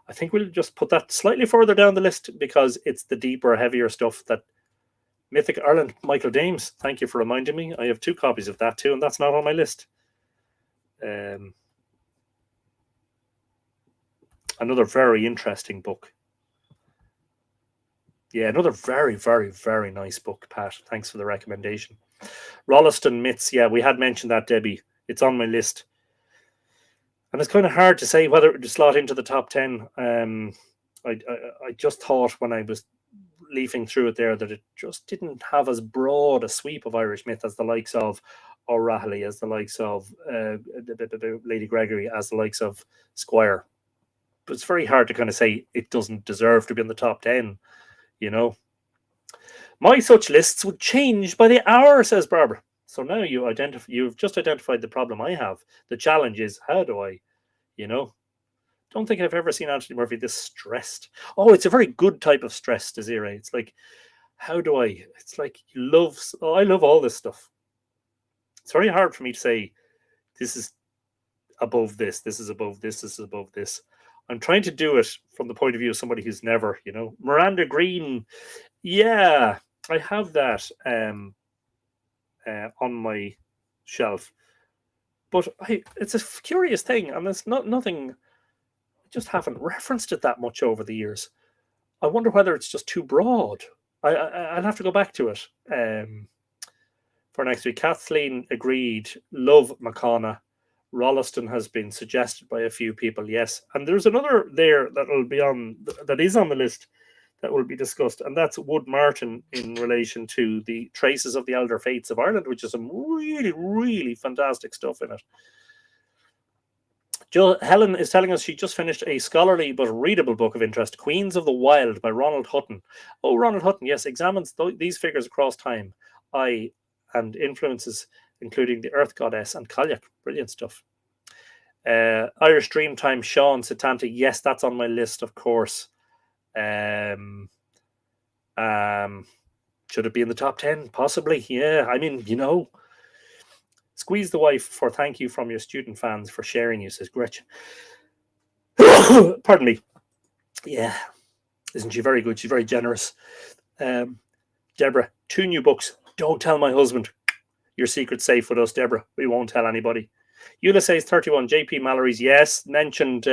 I think we'll just put that slightly further down the list because it's the deeper, heavier stuff that Mythic Ireland. Michael Dames, thank you for reminding me. I have 2 copies of that too, and that's not on my list. Another very interesting book. Yeah, another very, very, very nice book, Pat. Thanks for the recommendation. Rolleston Myths. Yeah, we had mentioned that, Debbie. It's on my list. And it's kind of hard to say whether it would slot into the top 10. I just thought when I was leafing through it there that it just didn't have as broad a sweep of Irish myth as the likes of O'Rahilly, as the likes of Lady Gregory, as the likes of Squire. But it's very hard to kind of say it doesn't deserve to be in the top 10, you know. My such lists would change by the hour, says Barbara. So now you've just identified the problem I have. The challenge is, how do I, you know? Don't think I've ever seen Anthony Murphy this stressed. Oh, it's a very good type of stress, Desiree. It's like, how do I? It's like I love all this stuff. It's very hard for me to say, this is above this, this is above this, this is above this. I'm trying to do it from the point of view of somebody who's never, you know. Miranda Green, yeah, I have that on my shelf. But it's a curious thing, and it's nothing. I just haven't referenced it that much over the years. I wonder whether it's just too broad. I'll have to go back to it for next week. Kathleen agreed. Love McCona. Rolliston has been suggested by a few people. Yes, and there's another there that is on the list that will be discussed, and that's Wood Martin in relation to the Traces of the Elder Fates of Ireland, which is some really, really fantastic stuff in it. Helen is telling us she just finished a scholarly but readable book of interest, Queens of the Wild by Ronald Hutton. Oh, Ronald Hutton, yes, examines these figures across time, and influences, including the Earth Goddess and Cailleach. Brilliant stuff. Irish Dreamtime, Sean Satanta. Yes, that's on my list, of course. Should it be in the top 10? Possibly, yeah. I mean, Squeeze the Wife for thank you from your student fans for sharing you, says Gretchen. Pardon me. Yeah. Isn't she very good? She's very generous. Deborah, 2 new books. Don't tell my husband. Your secret's safe with us, Deborah. We won't tell anybody. Ulysses 31, JP Mallory's, yes, mentioned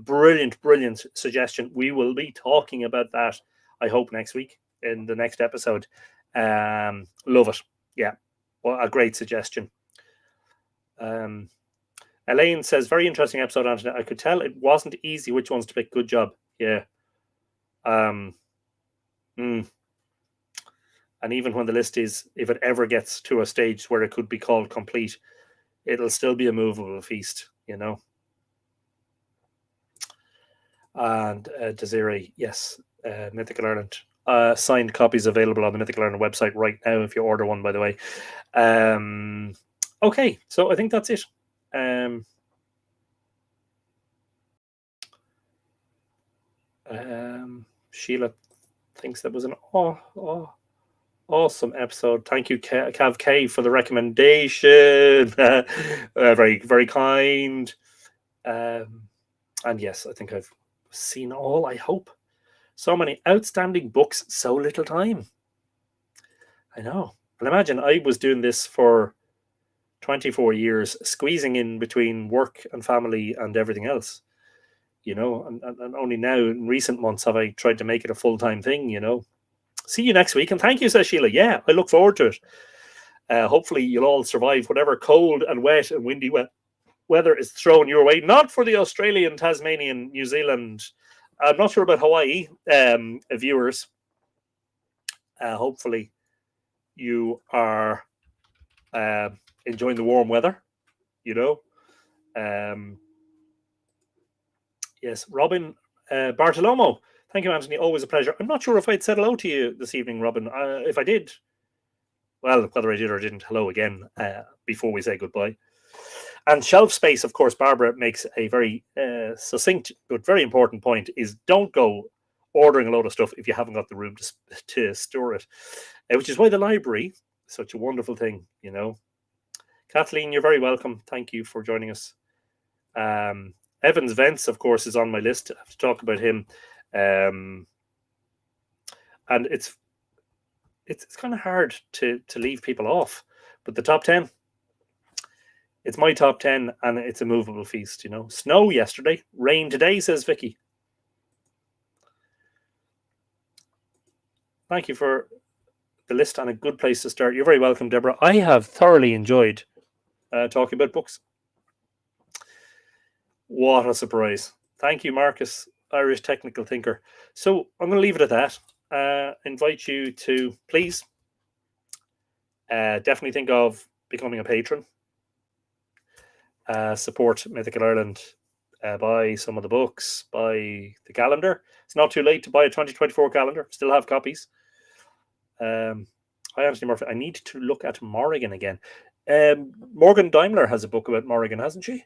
brilliant suggestion. We will be talking about that, I hope, next week in the next episode. Love it. Yeah. Well, a great suggestion. Elaine says, very interesting episode, Anthony. I could tell it wasn't easy which ones to pick. Good job. Yeah. And even when the list is, if it ever gets to a stage where it could be called complete, it'll still be a movable feast, And Desiree, yes, Mythical Ireland. Signed copies available on the Mythical Ireland website right now if you order one, by the way. Okay, so I think that's it. Sheila thinks that was an awesome episode. Thank you, Cav K, for the recommendation. Very, very kind. And yes, I think I've seen all, I hope. So many outstanding books, so little time. I know. And imagine I was doing this for 24 years, squeezing in between work and family and everything else. And only now in recent months have I tried to make it a full-time thing, See you next week, and thank you, says Sheila. Yeah, I look forward to it. Hopefully you'll all survive whatever cold and wet and windy weather is thrown your way. Not for the Australian, Tasmanian, New Zealand, I'm not sure about Hawaii viewers. Hopefully you are enjoying the warm weather, Yes, Robin Bartolomo. Thank you, Anthony. Always a pleasure. I'm not sure if I'd said hello to you this evening, Robin. If I did, well, whether I did or didn't, hello again before we say goodbye. And shelf space, of course, Barbara makes a very succinct but very important point, is don't go ordering a load of stuff if you haven't got the room to store it, which is why the library is such a wonderful thing, Kathleen, you're very welcome. Thank you for joining us. Evans Vents, of course, is on my list. I have to talk about him. And it's kind of hard to leave people off. But the top 10, it's my top 10, and it's a movable feast, Snow yesterday, rain today, says Vicky. Thank you for the list and a good place to start. You're very welcome, Deborah. I have thoroughly enjoyed talking about books. What a surprise. Thank you, Marcus, Irish technical thinker. So I'm going to leave it at that. Invite you to, please, definitely think of becoming a patron. Support Mythical Ireland. Buy some of the books. Buy the calendar. It's not too late to buy a 2024 calendar. Still have copies. Hi, Anthony Murphy. I need to look at Morrigan again. Morgan Daimler has a book about Morrigan, hasn't she?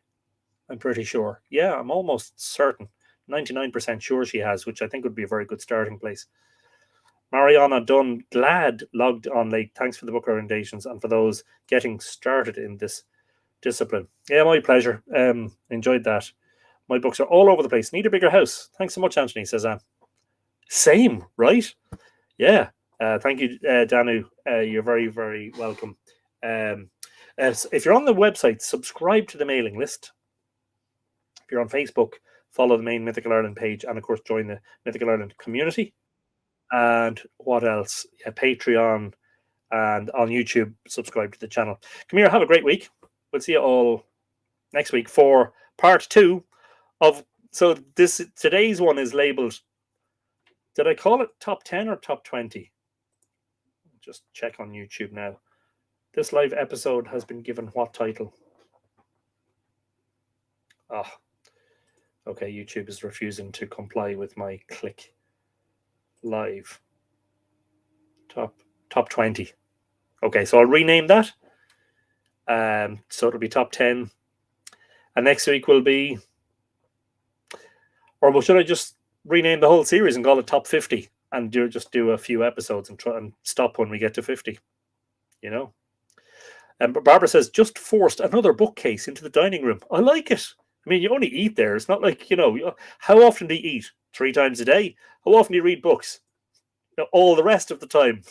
I'm pretty sure. Yeah, I'm almost certain. 99% sure she has, which I think would be a very good starting place. Mariana Dunn, glad logged on late. Thanks for the book recommendations and for those getting started in this discipline. Yeah, my pleasure. Enjoyed that. My books are all over the place. Need a bigger house. Thanks so much, Anthony, says Anne. Same, right? Yeah. Thank you, Danu. You're very, very welcome. If you're on the website, subscribe to the mailing list. If you're on Facebook, follow the main Mythical Ireland page, and of course join the Mythical Ireland community. And what else? Yeah, Patreon, and on YouTube, subscribe to the channel. Come here, have a great week. We'll see you all next week for part 2 of. So this today's one is labeled. Did I call it top 10 or top 20? Just check on YouTube now. This live episode has been given what title? Ah, okay. YouTube is refusing to comply with my click live. Top 20. Okay, so I'll rename that. So it'll be top 10. And next week will be, or should I just rename the whole series and call it top 50 and just do a few episodes and try and stop when we get to 50? You know. And Barbara says, just forced another bookcase into the dining room. I like it. I mean, you only eat there. It's not like, how often do you eat? 3 times a day? How often do you read books? All the rest of the time.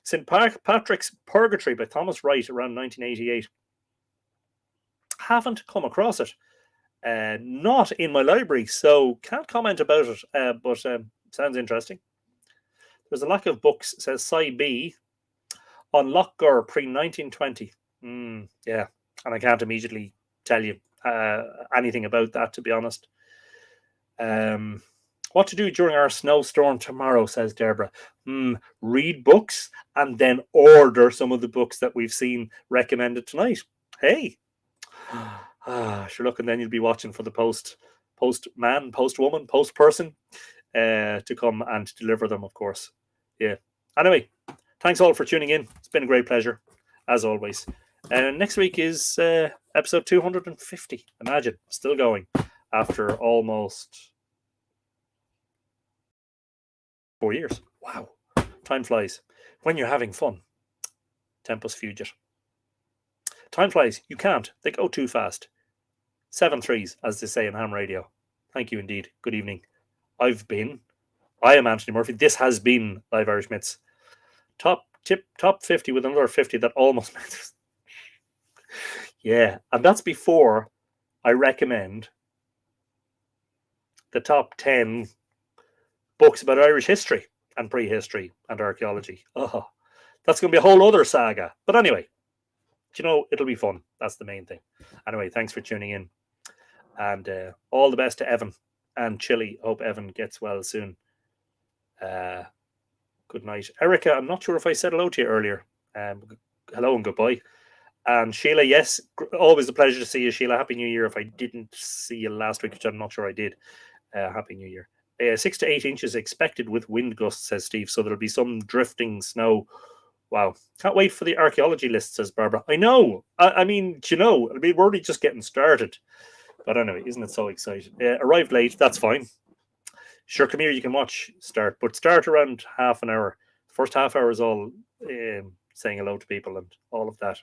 St. Patrick's Purgatory by Thomas Wright around 1988. Haven't come across it. Not in my library, so can't comment about it, but sounds interesting. There's a lack of books, says Cy B, on Lochgar pre-1920. Yeah, and I can't immediately tell you anything about that, to be honest. What to do during our snowstorm tomorrow, says Deborah. Read books and then order some of the books that we've seen recommended tonight. Hey. Sure, look, and then you'll be watching for the postman, postwoman, post person to come and deliver them, of course. Yeah. Anyway, thanks all for tuning in. It's been a great pleasure, as always. Next week is episode 250. Imagine, still going after almost 4 years. Wow. Time flies. When you're having fun. Tempus fugit. Time flies. You can't. They go too fast. 7 threes, as they say in ham radio. Thank you indeed. Good evening. I am Anthony Murphy. This has been Live Irish Myths. Top 50 with another 50 that almost matters. Yeah, and that's before I recommend the top 10 books about Irish history and prehistory and archaeology. Oh, that's going to be a whole other saga. But anyway, it'll be fun. That's the main thing. Anyway, thanks for tuning in. And all the best to Evan and Chili. Hope Evan gets well soon. Good night. Erica, I'm not sure if I said hello to you earlier. Hello and goodbye. And Sheila, yes, always a pleasure to see you, Sheila. Happy New Year. If I didn't see you last week, which I'm not sure I did. Happy New Year. 6 to 8 inches expected with wind gusts, says Steve. So there'll be some drifting snow. Wow. Can't wait for the archaeology list, says Barbara. I know. I mean, we're already just getting started. But anyway, isn't it so exciting? Arrived late, that's fine. Sure, come here, you can watch start. But start around half an hour. First half hour is all saying hello to people and all of that.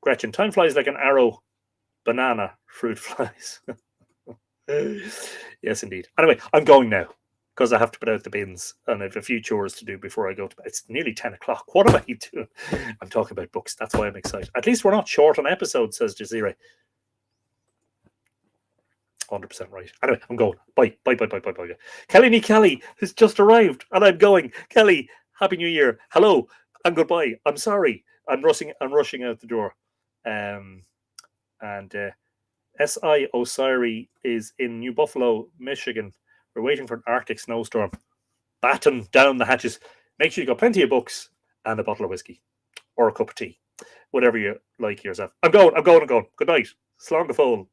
Gretchen, time flies like an arrow. Banana, fruit flies. Yes, indeed. Anyway, I'm going now because I have to put out the bins and I have a few chores to do before I go to bed. It's nearly 10 o'clock. What am I doing? I'm talking about books. That's why I'm excited. At least we're not short on episodes, says Jazire. 100% right. Anyway, I'm going. Bye. Kelly Nee Kelly has just arrived and I'm going. Kelly, Happy New Year. Hello and goodbye. I'm sorry. I'm rushing out the door. S.I. Osiri is in New Buffalo, Michigan. We're waiting for an Arctic snowstorm. Batten down the hatches. Make sure you got plenty of books and a bottle of whiskey or a cup of tea. Whatever you like yourself. I'm going. Good night. Slán go fóill.